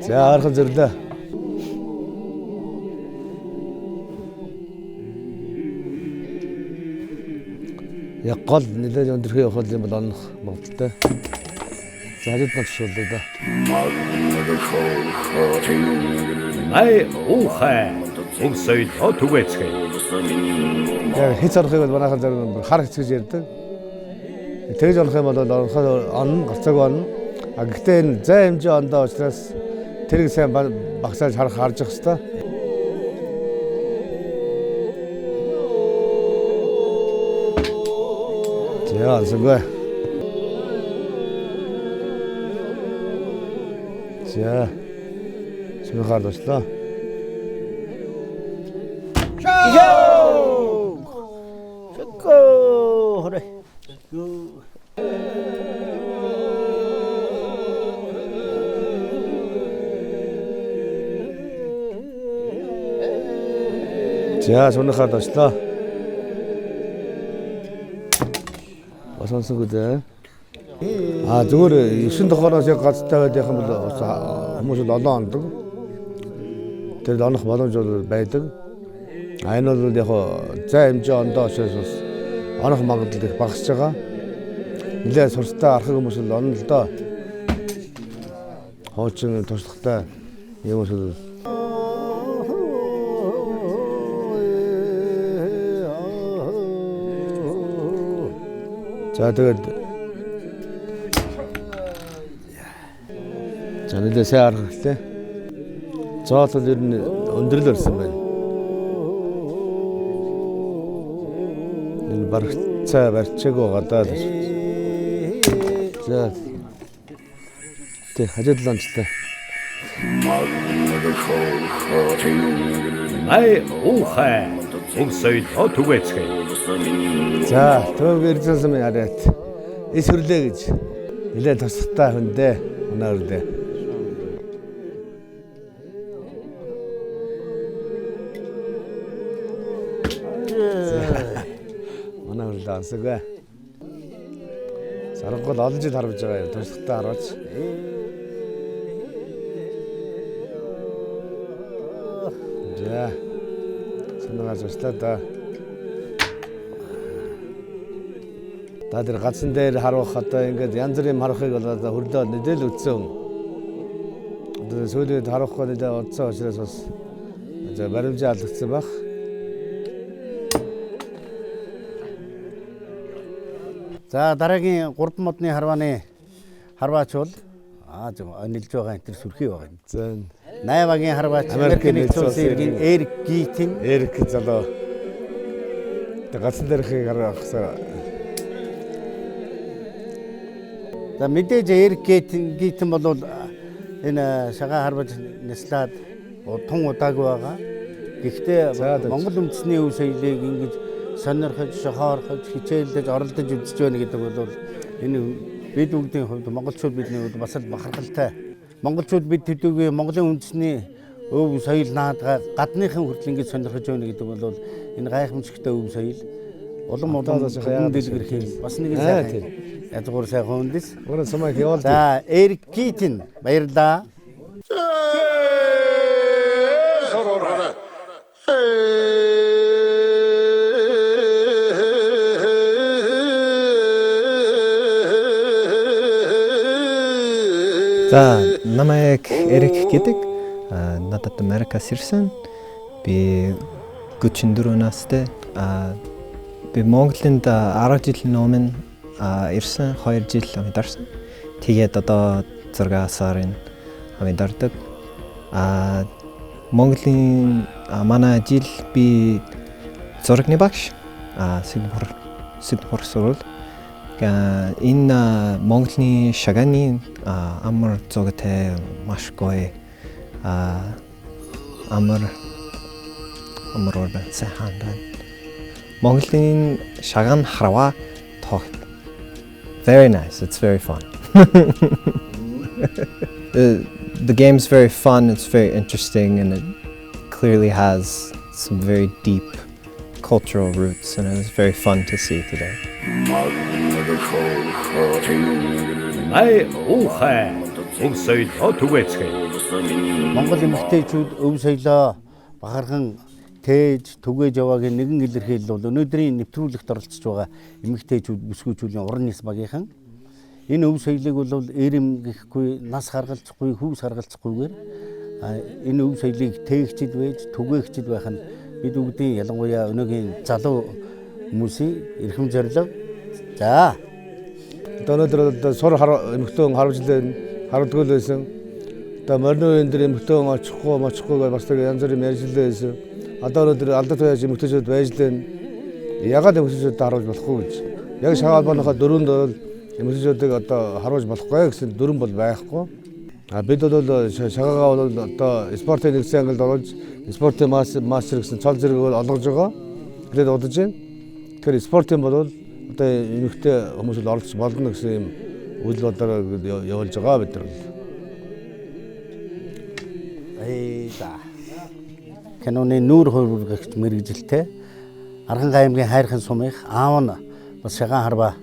За харах зэрлээ. Яг гол нэлээд өндөрхий явах юм бол онох магадaltaй. За хажууд нь тушуулдаг да. Най ухаа зинсэд отвэцгээ. Яг хэц орохыг бол манайхан зарим хар хэц гэж ярьдаг. Тэгж орох юм бол ороход он гарцаагүй он. А гэхдээ энэ зай хэмжээ ондоо учраас тэрийг сайн багсааж харж явах хэрэгтэй. Ja, super. Tja, jsme hard došla. Tja, jsme hard došla. сонсонгүй дээ. Зүгээр 9 тохороос яг гацтай байх юм бол хүмүүс олон ондог. Тэр онох боломж бол байдаг. Энэ бол яг зай хэмжээ ондоо очиж бас онох магадлал их багасж байгаа. Нилээ сурстай архаг хүмүүс л онно л доо. Хуучин туршлагатай юм бол за тэгээд за нилээ сайн арга гэлээ. Зоол ер нь өндөрлөл өрсөн байна. Энэ баргцаа барьчааг байгаа даа. За тэг хажуудлаа амжтай. Най ухай өмсөйд отвэцгээ. За төвөөр ирсэн юм яриад. Эс хүрлээ гэж нилээ тустай хүн дээ. Өнөөрлөө. Өнөөрлөө ансгаа. Саргал олон жил харж байгаа юм. Тустай хараач. За. Сэнэгээс өслөө да. Та тэр гацсан дээр харуулах одоо ингээд янз бүрийн харахыг бол хөрлөө нэдэл үтсэн. Одоо сүүлийн харах гол нэлээ удсан учраас бас за баримжаа алдагдсан баг. За дараагийн 3 модны харвааны харваач бол нэлж байгаа энэ төр сүрхий байгаа юм. За 8-гийн харваач Америкийн нэгдсэн улсын Эрик залуу. Тэг гацсан дээрхийг харахсаа. За мэдээж Эрик Гитэн бол энэ шагаа харваж няслаад тун удаагүй байгаа. Гэхдээ Монгол үндэсний өв соёлыг ингэж сонирхож, шохоорхож, хичээлдэж, оролдож үзэж байна гэдэг бол энэ бид бүгдийн хувьд монголчууд бидний хувьд бас л бахархалтай. Монголчууд бид төдийгүй Монголын үндэсний өв соёл наадгаа гадныхан хүртэл ингэж сонирхож байна гэдэг бол энэ гайхамшигтай өв соёл. Улам дэлгэрэх юм. Бас нэг сайхан язгуур сайхан үндэс. Өөрөө сумаа явал. За Эрик Гитэн баярлаа. За намайг Эрик гэдэг. Надад Америкаас ирсэн. Би 44 настай. Би Монголд 10 жилийн өмнө ирсэн, 2 жил амьдарсан. Тэгээд одоо 6 сарын амьдардаг. Монголын манай жил би зурагны багш. Сингапур сурвал. Энэ Монголын шагааны амар зурагтай маш гоё амар сайхан. Mongoline shagan harwa talk. Very nice. It's very fun. The game's very fun. It's very interesting, and it clearly has some very deep cultural roots, and it was very fun to see today. Най ухай өмсөйд отвэцгээ. Монгол эмэгтэйчүүд өв соёлоо бахархан тээж түгээж яваагийн нэгэн илэрхийлэл бол өнөөдрийн нэвтрүүлэгт оролцож байгаа эмэгтэйчүүд бүсгүйчүүдийн уран нийс багийнхан энэ өв соёлыг бол эрэм гэхгүй нас харгалзахгүй хүйс харгалзахгүйгээр энэ өв соёлыг тээгчд байж түгээгчд байх нь бид бүгдийн ялангуяа өнөөгийн залуу хүмүүсийн эрхэм зорилго. За өнөөдөр сур эмэгтэн харуулжлаа харуулдаг байсан. Одоо морины энэ эмэгтэн очихгүй бас тэг янз бүрийн ярьжлаа байсан. Одоо өнөөдөр алдаж байж эмэгтэйчүүд байж лээ. Ягаад эмэгтэйчүүд харуулж болохгүй гэж. Яг шагаал бонохоо дөрөнд бол эмэгтэйчүүдийг одоо харуулж болохгүй гэсэн дүрэн бол байхгүй. Бид бол шагаагаа бол одоо спортын нэгэн ангилд оруулж спортын мастер гэсэн цол зэрэг бол олгож байгаа. Тэгээд удаж байна. Тэгэхээр спортын бол одоо эмэгтэй хүмүүс л оролцож болно гэсэн юм үйл бодлоор явуулж байгаа бид нар. Каноны нүүр хөрвөгч мэрэгжилтэй Архан аймгийн хайрхан сумынх аав нь бас шагаан харва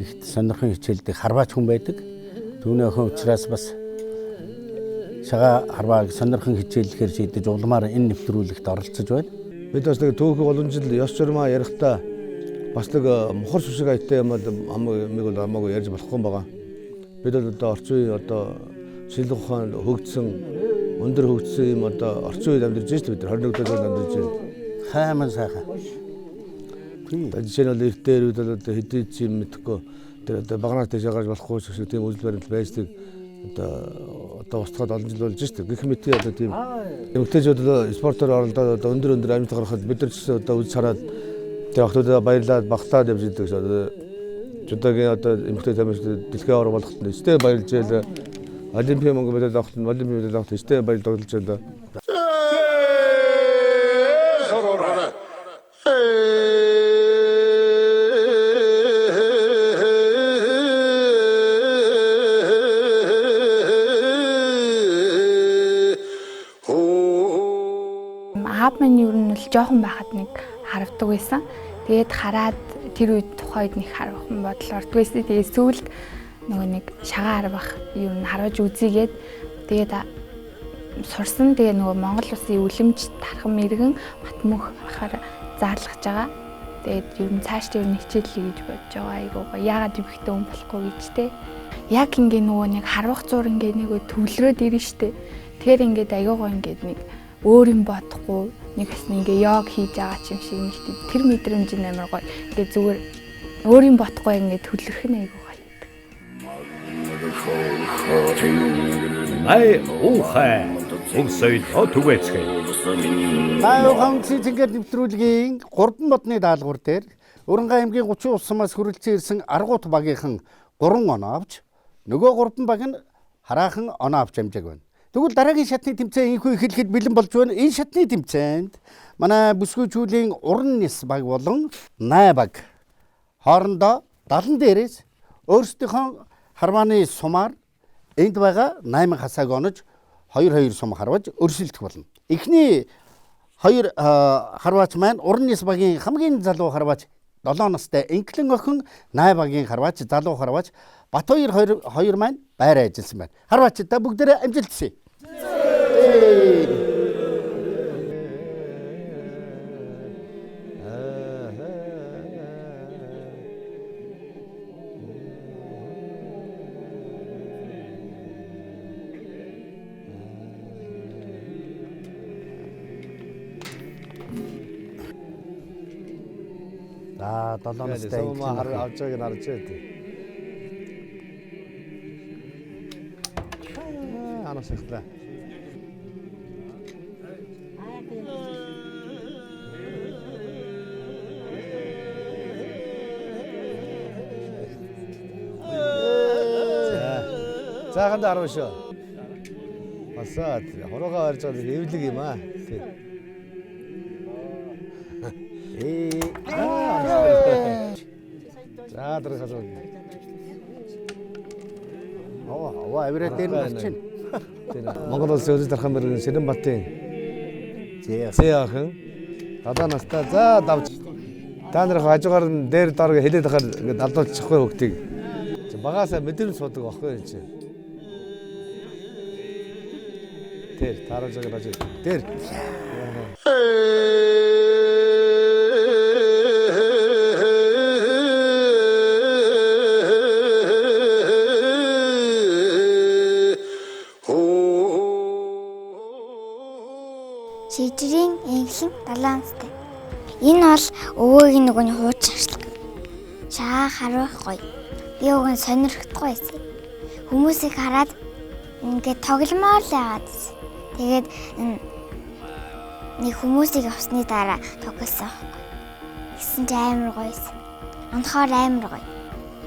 ихт сонирхон хичээлдэг харваач хүн байдаг. Түүний охин учраас бас шагаа харвааг сонирхон хичээллэхээр шийдэж улмаар энэ нэвтрүүлэгт оролцож байна. Бид бас нэг түүх олон жил ёс журмаа ярихдаа бас нэг мухар сүсэг айттай юм амаагүй ярьж болохгүй юм байгаа. Бид бол одоо орчин үеийн одоо шинжлэх ухаанд хөгжсөн өндөр хөгжсөн юм одоо орчин үед амьдарч байна шүү дээ. Бид 21-р зуунд амьдарч байна. Хайман сайхан. Жишээ нь бол эртээр үед бол одоо хэдий ч юм мэдэхгүй тэр одоо багнаас тийш гарч болохгүй шиг тийм үйлдэл баримт байждаг. Одоо устгаад олон жил болж шүү дээ. Гэх мэт одоо тийм эмэгтэйчүүд одоо спортоор оролдоод одоо өндөр амжилт гаргахад бид нар ч одоо үз хараад тэр охтуудаа баярлаад багтаад явж идэг шүү дээ. Чудагийн одоо эмэгтэй тамирчид дэлхийн ор болоход өстэй баярлж байлаа. Олимпийн мөнгө медаль авахт өстэй баярлж байлаа. Аав минь юу нь л жоохон байхад нэг харавдаг байсан. Тэгээд хараад тэр үед тухайд нэг харвахын бодол ордог байсан. Тэгээд сүүлд нөгөө нэг шагаа харвах юу нь харваж үзьгээд тэгээд сурсан. Тэгээд нөгөө Монгол улсын үлэмж тархан мэрэгэн Батмөнх ахаар заарлахж байгаа. Тэгээд юу нь цаашдаа юу хичээллээ гэж бодож байгаа. Айгуугаа яагаад ивхтэй хүн болохгүй гэж те. Яг ингээ нөгөө нэг харвах зур ингээ нэг төвлөрөөд ирнэ штэ. Тэгэхээр ингээд айгуугаа ингээд нэг өөр юм бодохгүй нэг хэсний ингээ йог хийж байгаа ч юм шиг нэг тэр мэдрэмж амар гоё. Ингээ зүгээр өөр юм бодохгүй ингээ төлөрөх нь айгүй гоё. Най ухай өмсөйд отвэцгээ. Най ухаан цэцэнгээр нэвтрүүлгийн 3 модны даалгавар дээр Уранга аймгийн 30 улсаас хүрэлцэн ирсэн аргуут багийнхан 3 оноо авч нөгөө 3 баг нь хараахан оноо авч амжааг байна. Тэгвэл дараагийн шатны тэмцээн инхүү эхлэхэд бэлэн болж байна. Энэ шатны тэмцээнд манай бүсгүйчүүлийн уран нис баг болон най баг хоорондоо 70 дээрээс өөрсдийнхөө харвааны сумаар энд байгаа 8 хасааг онож 2 сум харваж өрсөлдөх болно. Эхний 2 харваач маань уран нис багийн хамгийн залуу харваач 7 настай Инклэн охин най багийн харваач залуу харваач Бат 2 маань байраа ажилласан байна. Харваачдаа бүгдээрээ амжилт хүсье. За 7 настай Инклэн авч байгааг нь харж байна. Анаас ихлээ. Цаахан дарав шүү. Басаад хорогоо харж байгаа хэвлэг юм аа. За дарахаас. Оо авираа дээр нь чинь. Монгол улсын өдөр дархан мөрөн Сэрэнбатын зээ охин 70 настай за давж та нар хажуугаар нь дээр дор хэлээд ахаар ингээд алдуулчихгүй хөгтийг багаасаа мэдрэмж суудаг байхгүй юм чи. Тэр таараж байгаа дээр Шижирийн Инклэн 7 настай. Энэ бол өвөөгийн нөгөөний хуучин ашлаг. Шаа харах гоё. Би өвгөн сонирхдаггүй байсан. Хүмүүсийг хараад ингээд тогломоор л яагаад. Тэгээд нэг хүмүүсийг авсны дараа тоглосон байхгүй. Гэсэн чи амар гоёсэн. Онхоор амар гоё.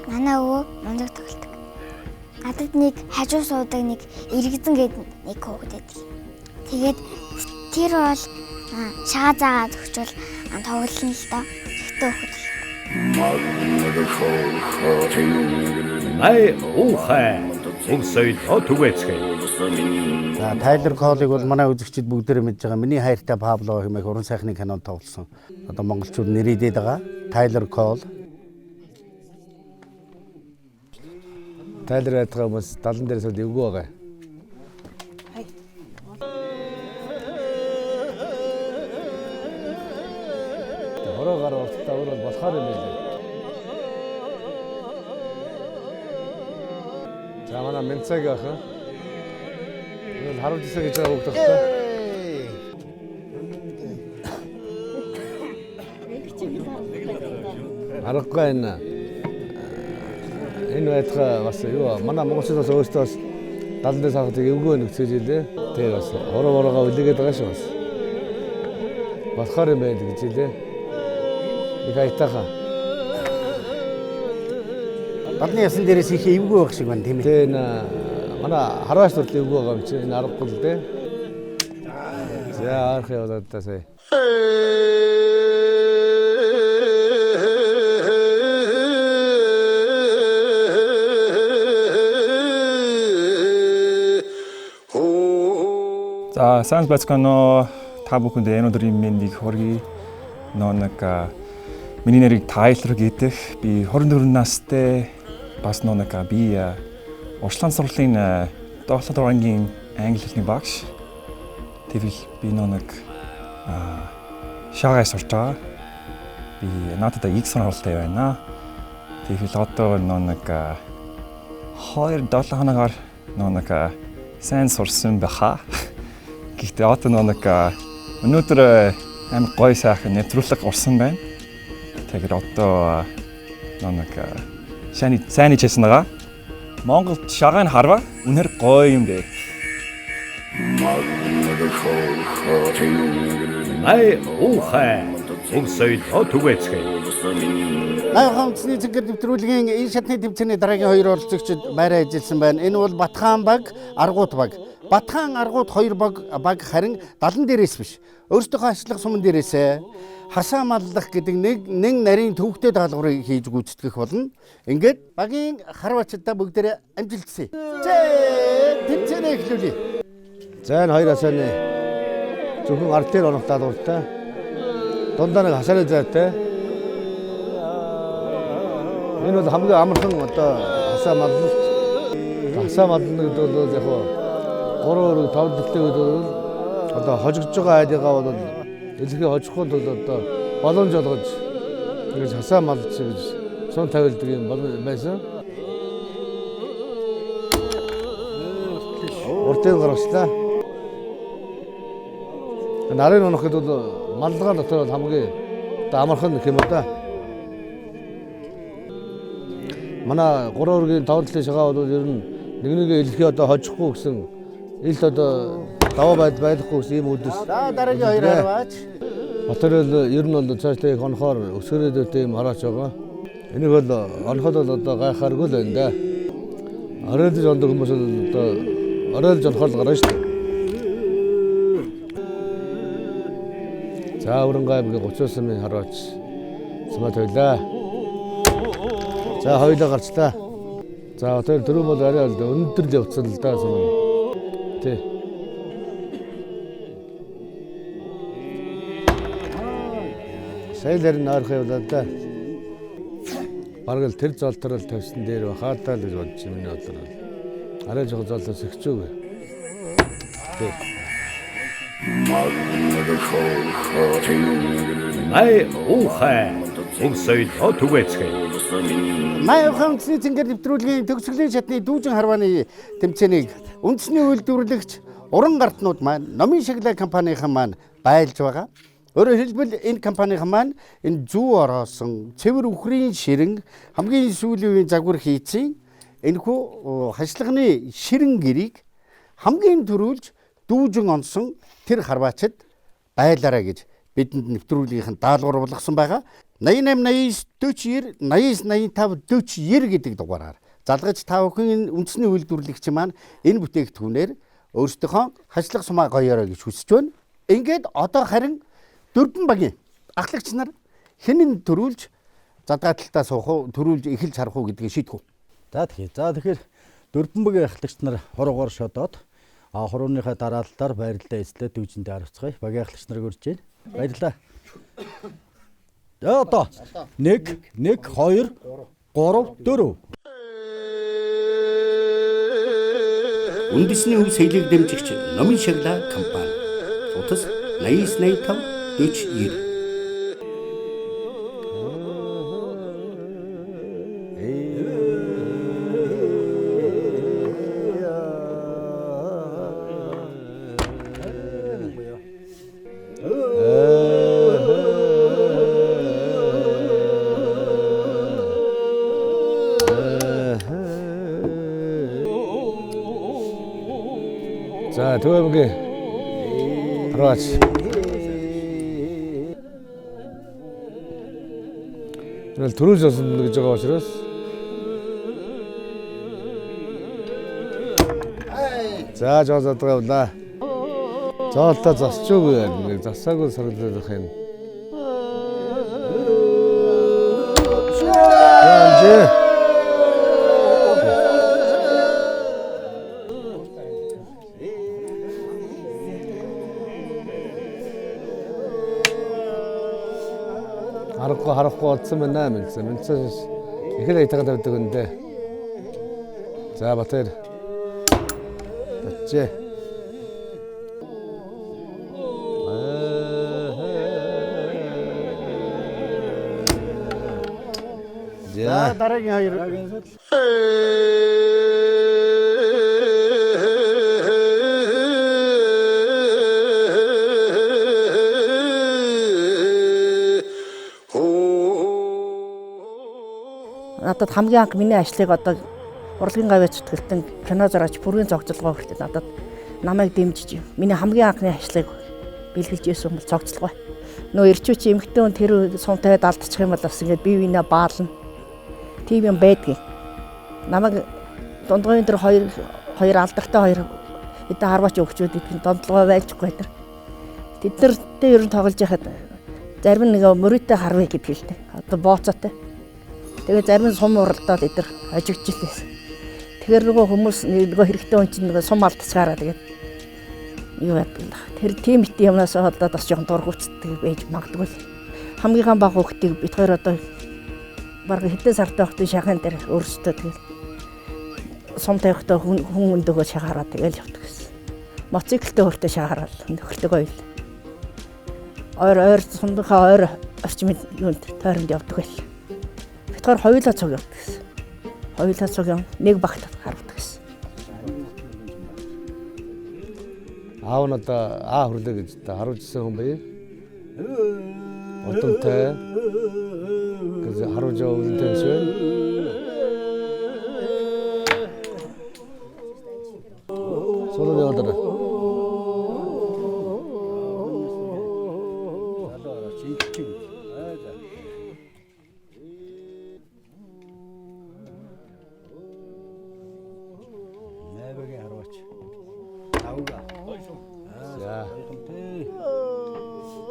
Манай өвөө мундаг тоглодог. Гадад нэг хажуу суудаг нэг иргэдэн гээд нэг хүүхэд байдаг. Тэгээд тэр бол шаа заагаад өгчвөл тоглоно л доо. Ихтэй хүүхэд. Най ухай өмсөйд отвэцгээ. За Тайлер Колыг бол манай үзэгчид бүгдээрээ мэдж байгаа. Миний хайртай Пабло хэмээх уран сайхны кинонд тоглосон. Одоо монголчууд нэрийдээд байгаа. Тайлер Кол. тайлбар байдаг хүмүүс далан дээрээс эвгүй байгаа. Хороо гараа уртаа өөрөө болохоор юм байна. За манай Менцаг ах. Энэ харуулж ирсэн гэж байгаа хүүхд тахтай. Аргагүй энэ байтга бас юу манай монголчууд өөрсдөө бас далан дээр сахад эвгүй нэгцээж илээ. Тэгээ бас хороо үлээгээд байгаа шүү бас. Болохоор юм байна гэж илээ. Их айтаха. Далны ясан дээрээс их эвгүй байх шиг байна тийм ээ. Тэгээ манай харваач төрөл эвгүй байгаа юм чи энэ аргагүй л дээ. За арах яваад та сая. За сайн байцгаана та бүхэнд энэ өдрийн мэндийг хүргэе. Нэг миний нэрийг Тайлер гэдэг. Би 24 настай бас нэг би Урьдчилан сургуулийн докторийн ангийн англи хэлний багш. Тэгвэл би нэг шаагай сурч байгаа. Би надад их сонирхолтой байна. Тэгвэл одоо нэг 2-7 хоногоор нэг сайн сурсан байхаа. Гэхдээ одоо нэг өнөөдөр амар гоё сайхан нэвтрүүлэг орсон байна. Тэгэхээр одоо нэг сайн хийсэн байгаа. Монголд шагаан харва үнээр гоё юм бэ. Ай ухай өмсөй түгээцгээ. Хамтны цэнгэр нэвтрүүлгийн энэ шатны тэмцээний дараагийн хоёр оролцогчид байраа ажилласан байна. Энэ бол Батхан баг, Аргуут баг. Батхан, Аргуут хоёр баг харин далан дээрээс биш. Өөрсдийнхөө ажиллах суман дээрээсээ хасаа маллах гэдэг нэг нарийн төвхтэй даалгаврыг хийж гүйцэтгэх болно. Ингээд багийн харваачдаа бүгдээрээ амжилтсая. Тэмцээнээ эхлүүлье. За энэ хоёр хасааны зөвхөн ард дээр онох даалгавартай. Дундаа нэг хасааны зайтай. Энэ бол хамгийн амархан одоо хасаа маллалт. Хасаа маллна гэдэг бол яг 3-5 дэлтэй бол одоо хожигдж байгаа айдгаа бол дэлхий хожихгүй тул одоо боломж олгож ингэж хасаа малж гэж сун тавилдаг юм байсан. Уртын гаргачлаа. Нарын унах гэдэг бол маллага дотор хамгийн одоо амархан гэх юм уу да. Манай 3 өргийн 5 дэлхийн шагаа бол ер нь нэг илэрхий одоо хожихгүй гэсэн ил одоо даваа байхгүй гэсэн ийм үдэс. За дараагийн хоёр харваач. Батөрөл ер нь бол цаашлаа их онохоор өсгөрөөд ийм хараач байгаа. Энийг бол оноход бол одоо гайхааргүй л байна да. Оройдж ондог хүмүүс бол одоо оройдж онохоор гарна шүү дээ. За Өрөнгайбгийн 30 сумын хараач сумаа тойлаа. За хоёулаа гарчлаа. За тэр дөрөв бол арай өндөр л явцсан л да сум. Тэ. Сайлэр наарах явлаа да. Бараг л тэр золторол тавьсан дээр бахаатаа л гэж бодож миний бодлоор. Арай жоо золтос ихчүүг. Тэ. Ай ухай өмсөй түгээцгээ. Май хамтны цэнгэр нэвтрүүлгийн төгсгөлийн шатны дүүжин харвааны тэмцээнийг үндэсний үйлдвэрлэгч уран гартнууд маань номын шагнал компанийн маань байлж байгаа. Өөрөөр хэлбэл энэ компанийн маань энэ зүү ороосон цэвэр үхрийн ширэн хамгийн сүүлийн үеийн загвар хийцэн энэхүү хашлагны ширэн гэрийг хамгийн түрүүлж дүүжин онсон тэр харваачид байлаарай гэж бидэнд нэвтрүүлгийнхэн даалгавар болгосон байгаа. 88 89 40 гэдэг дугаараар залгаж та бүхэн үндэсний үйлдвэрлэгч маань энэ бүтээгдэхүүнээр өөрсдийнхөө хашлах сумаа гоёорой гэж хүсэж байна. Ингээд одоо харин дөрвөн багийн ахлагч нар хинэн төрүүлж задгааталтаа суух уу, төрүүлж эхэлж харах уу гэдгийг шийдэх үү. За тэгэхээр дөрвөн багийн ахлагч нар хорогоор шодоод хурууныхаа дараалтаар байрлалаа эзлээ дүүжиндээ харцгаая. Багийн ахлагч нарыг урьж байна. Баярлалаа. За одоо 1 2 3 4 үндэсний өв соёлыг дэмжигч Номын шагла компани. Утас 8985 4090. 자, 도와보게. 들어가지. 오늘 둘을 줬으면 저거 싫었어. 자, 저서 들어간다. 저다 저쪽은 저싸고 서로들 한. 자, 이제. 하루고 없으면 나면 이게 이따가 될 건데 자 맞다 맞지 자 다른 하이를 надад хамгийн анх миний ажлыг одоо урлагийн гавьяач төгөлтөн кино зураач бүргийн зогцолгоо хүртэл надад намайг дэмжиж миний хамгийн анхны ажлыг бэлгэлж ирсэн бол зогцолгоо. Нөө ирчүүч эмэгтэй хүн тэр сунтайд алдчих юм бол бас ингээд бие биенээ баална. Тийм юм байдгийг. Намайг дундгойн дээр хоёр алдартай хоёр хэдэн харваач өгчүүд идэх дондлогоо байлжгүй тэр. Тэднэртэй ер нь тоглож яхад зарим нэг мөрөйтэй харваа гэдэг хэлтэй. Одоо бооцоотой. Тэгээ зарим сум уралдаад идэр ажигдчихлээ. Тэгэхээр нөгөө хүмүүс нөгөө хэрэгтэй хүн чинь нөгөө сум алдчихаараа тэгээд юу яадаг. Тэр тийм ит юмнаас болоод бас жоохон дургуцдаг байж магадгүй. Хамгийн бага хүүхдийг бид хоёр одоо бараг хэдэн сартай хүүхдийн шахаан дээр өөрсдөө тэгээд сум тавихтаа хүн өндөгөө шахаараа тэгээд явдаг гэсэн. Моциклтэй өөртөө шахаараа нөхөртөө гоёл. Ойр сундахаа ойр орчмын юунд тойронд явдаг байл. Тэгэхээр хоёулаа цуг явдаг гэсэн. Хоёулаа цуг юм нэг багт харагддаг гэсэн. 아우 나다 아 그런데 하루 지성 배 어떤 때 그래서 하루 저 운전수 서로 배우더라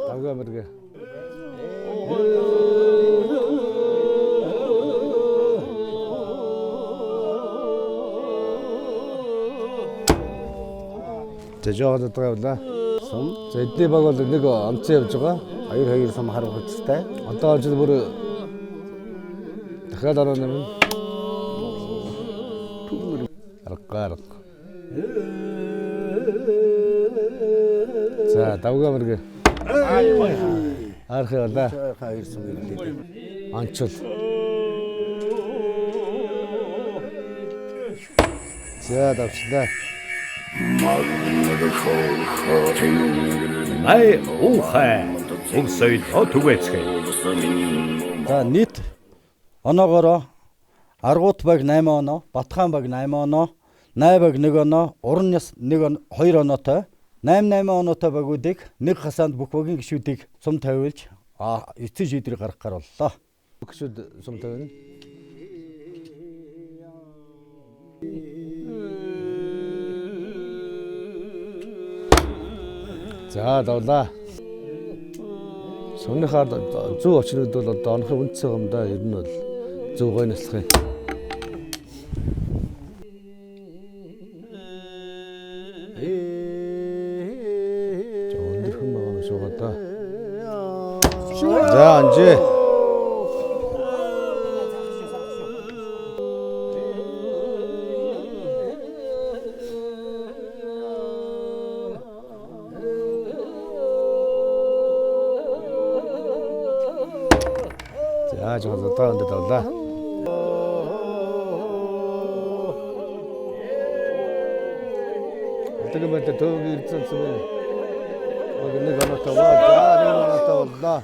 다우가 버게 제조하다 들어온다 솜 제때 bagol нэг онцон явж байгаа хоёр сум харах хөцтэй одоо ч бүр дахиад ороо нэмэн арга 자 다우가 버게 архиолаа хоёр сум ирлээ анчул за давчдаа Май ухай өмсөй төвэцгэй. За нийт оноогоороо Аргуут баг 8 оноо, Батхан баг 8 оноо, Най баг 1 оноо, Уран Яс 2 оноотой 8 оноотой багуудыг нэг хасаанд бүх багийн гишүүдийг сум тавиулж эцэг шийдвэр гаргахаар боллоо. гişүүд сум тавина. За давлаа. Сумныхаар зөв очнууд бол одоо онохын үнцэн юмдаа ер нь бол зөв гойнослох юм. Өндөрхөн байгаа юм шиг одоо. За анжи. жоохон зодоо өндөд авлаа. Тэгээ мэтэ төвөг ирсэн юм. Нэг оноотой боллоо.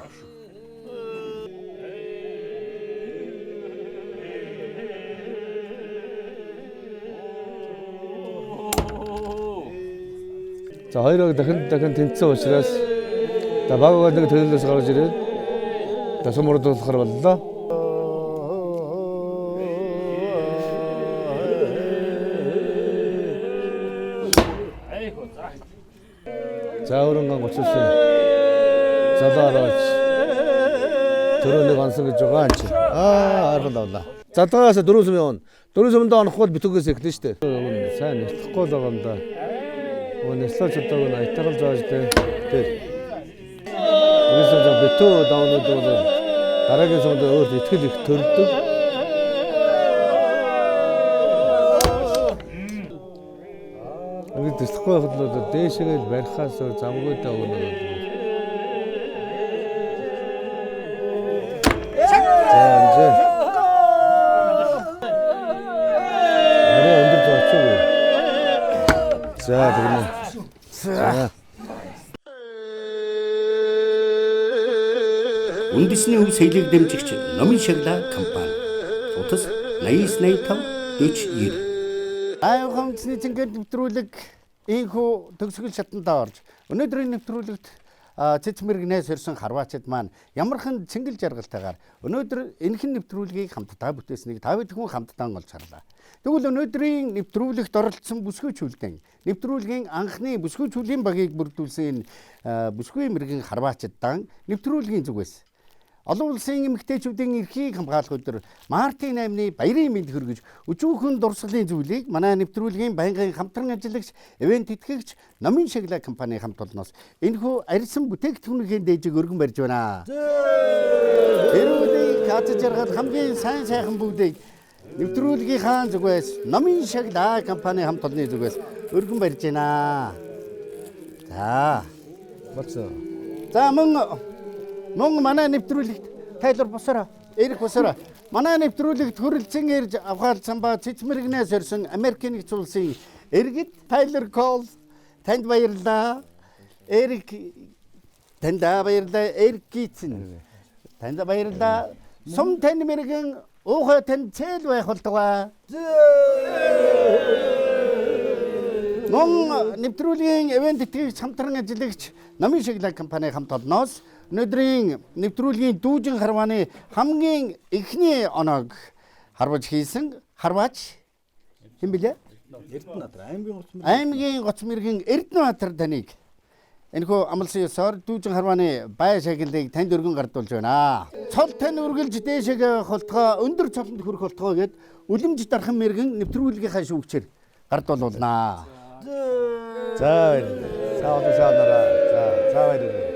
За хоёроо дахин тэнцсэн учраас багаагаа нэг төлөвлөөс гарч ирээд сумурдуулахар боллоо. За өрөнгөн гоцсон. Залаараач. Төрөнийг онсон гэж байгаа юм чи. Арганд авлаа. Залгаас 4 сум явна. 4 сумд онохгүй битүүгээс эхлэн штэ. Сайн нэслэхгүй л байгаа юм да. Нэслэж одоо айтагал зааж дээ. Тэр. Үүсээ битүү даунууд дараагийн сумд өөр итгэл их төрдөг. Ингээд нэслэхгүй байхад л дээшээгээл барихаас замгүйдээ өгнө. За тэгнэ. Үндэсний өв соёлыг дэмжигч Номын Шагла компани. Утас 8985 4090. Айхамцны цэнгээр нэвтрүүлэг ийхүү төгсгөл шатандаа орж өнөөдрийн нэвтрүүлэгт цэцмэргнээс ирсэн харваачид маань ямархан цэнгэл жаргалтайгаар өнөөдөр энэхэн нэвтрүүлгийг хамтдаа бүтээснийг та бүхэн хамтдаа олж харлаа. Тэгвэл өнөөдрийн нэвтрүүлэгт оролцсон бүсгүйчүүлдэн нэвтрүүлгийн анхны бүсгүйчүүлийн багийг бүрдүүлсэн бүсгүй мэргэн харваачиддан нэвтрүүлгийн зүгээс олон улсын эмэгтэйчүүдийн эрхийг хамгаалах өдөр Мартин 8-ны баярын мэнд хүргэж өчүүхэн дурсгалын зүйлийг манай нэвтрүүлгийн байнгын хамтран ажиллагч ивент тэтгэгч Номын Шагла компани хамт олноос энэхүү арьсан бүтээгдэхүүнийн дээжийг өргөн барьж байна. Эрүүлийг хаач жаргал хамгийн сайн сайхан бүгдийг нэвтрүүлгийнхаа зүгээс Номын Шагла компани хамт олонны зүгээс өргөн барьж байна. За. Бацаа. За мөн манай нэвтрүүлэгт тайлбар босороо. Эрх босороо. Манай нэвтрүүлэгт хүрэлцэн ирж авгаалсан ба цэцмэргнээс ирсэн Америкийн нэгдсэн улсын иргэд Tyler Cole танд баярлалаа. Эрх танд баярлалаа. Эрх гитсэн. Танд баярлалаа. Сум танд мэргэн уухай танд цэл байх болтугай. Мөн нэвтрүүлгийн ивент тэтгэгч хамтран ажиллагч Номын Шагла компани хамт олноос өнөөдрийн нэвтрүүлгийн дүүжин харвааны хамгийн эхний оноог харваж хийсэн харваач хэн бэлээ? Эрдэнэбаатар аймгийн гоц мэргэн Эрдэнэбаатар таныг энэхүү амлсан ёсоор дүүжин харвааны бай шагналыг танд өргөн гардуулж байна. Цол тань үргэлж дээшээ холтгоо өндөр цолонд хүрэх холтгоо гээд үлэмж дархан мэргэн нэвтрүүлгийнхаа шүүгчээр гардуулуулнаа. За баярлалаа. За баярлалаа.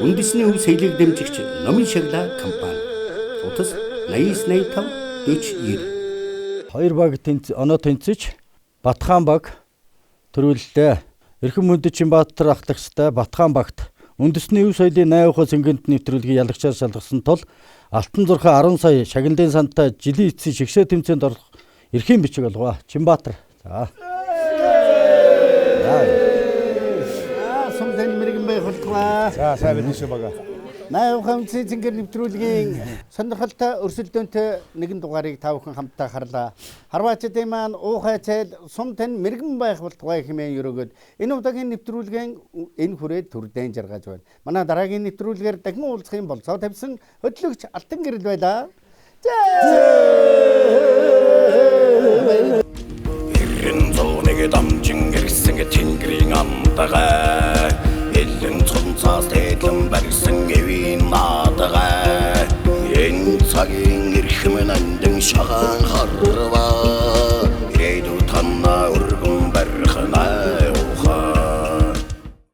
Үндэсний өв соёлыг дэмжигч Номын Шагла компани. Утас 8985 4090. Хоёр баг оноо тэнцэж Батхан баг төрүүллээ. Эрхэм мөндөд Чинбаатар ахлагчтай Батхан багт үндэсний өв соёлын 80% цэнгэнд нэвтрүүлгийг ялагчаар шалгасан тул Алтан зурхаа 10 сая шагналын сантай жилийн эцсийн шигшээ тэмцээнд орох эрхийн бичиг олгоо. Чинбаатар. За. Сум тань мэргэн байх болтугай. За сайн байна шүү бага. 80% цэнгэр нэвтрүүлгийн сонирхолтой өрсөлдөөнтэй нэгэн дугаарыг та бүхэн хамтдаа харлаа. Харваачдын маань уухай цайл сум тань мэргэн байх болтугай хэмээн өрөөгөөд энэ удаагийн нэвтрүүлгийн энэ хүрээд төрдөн жаргаж байна. Манай дараагийн нэвтрүүлгээр дахин уулзах юм болцоо тавьсан хөтлөгч Алтан гэрэл байлаа. Ирэн зүүнэг дамжин гэрсэн тэнгэрийн амтгаа элэн цонцоос тэглэн барьсан эвийн наадгаа энэ цагийн эрхэм нандин шагаан харва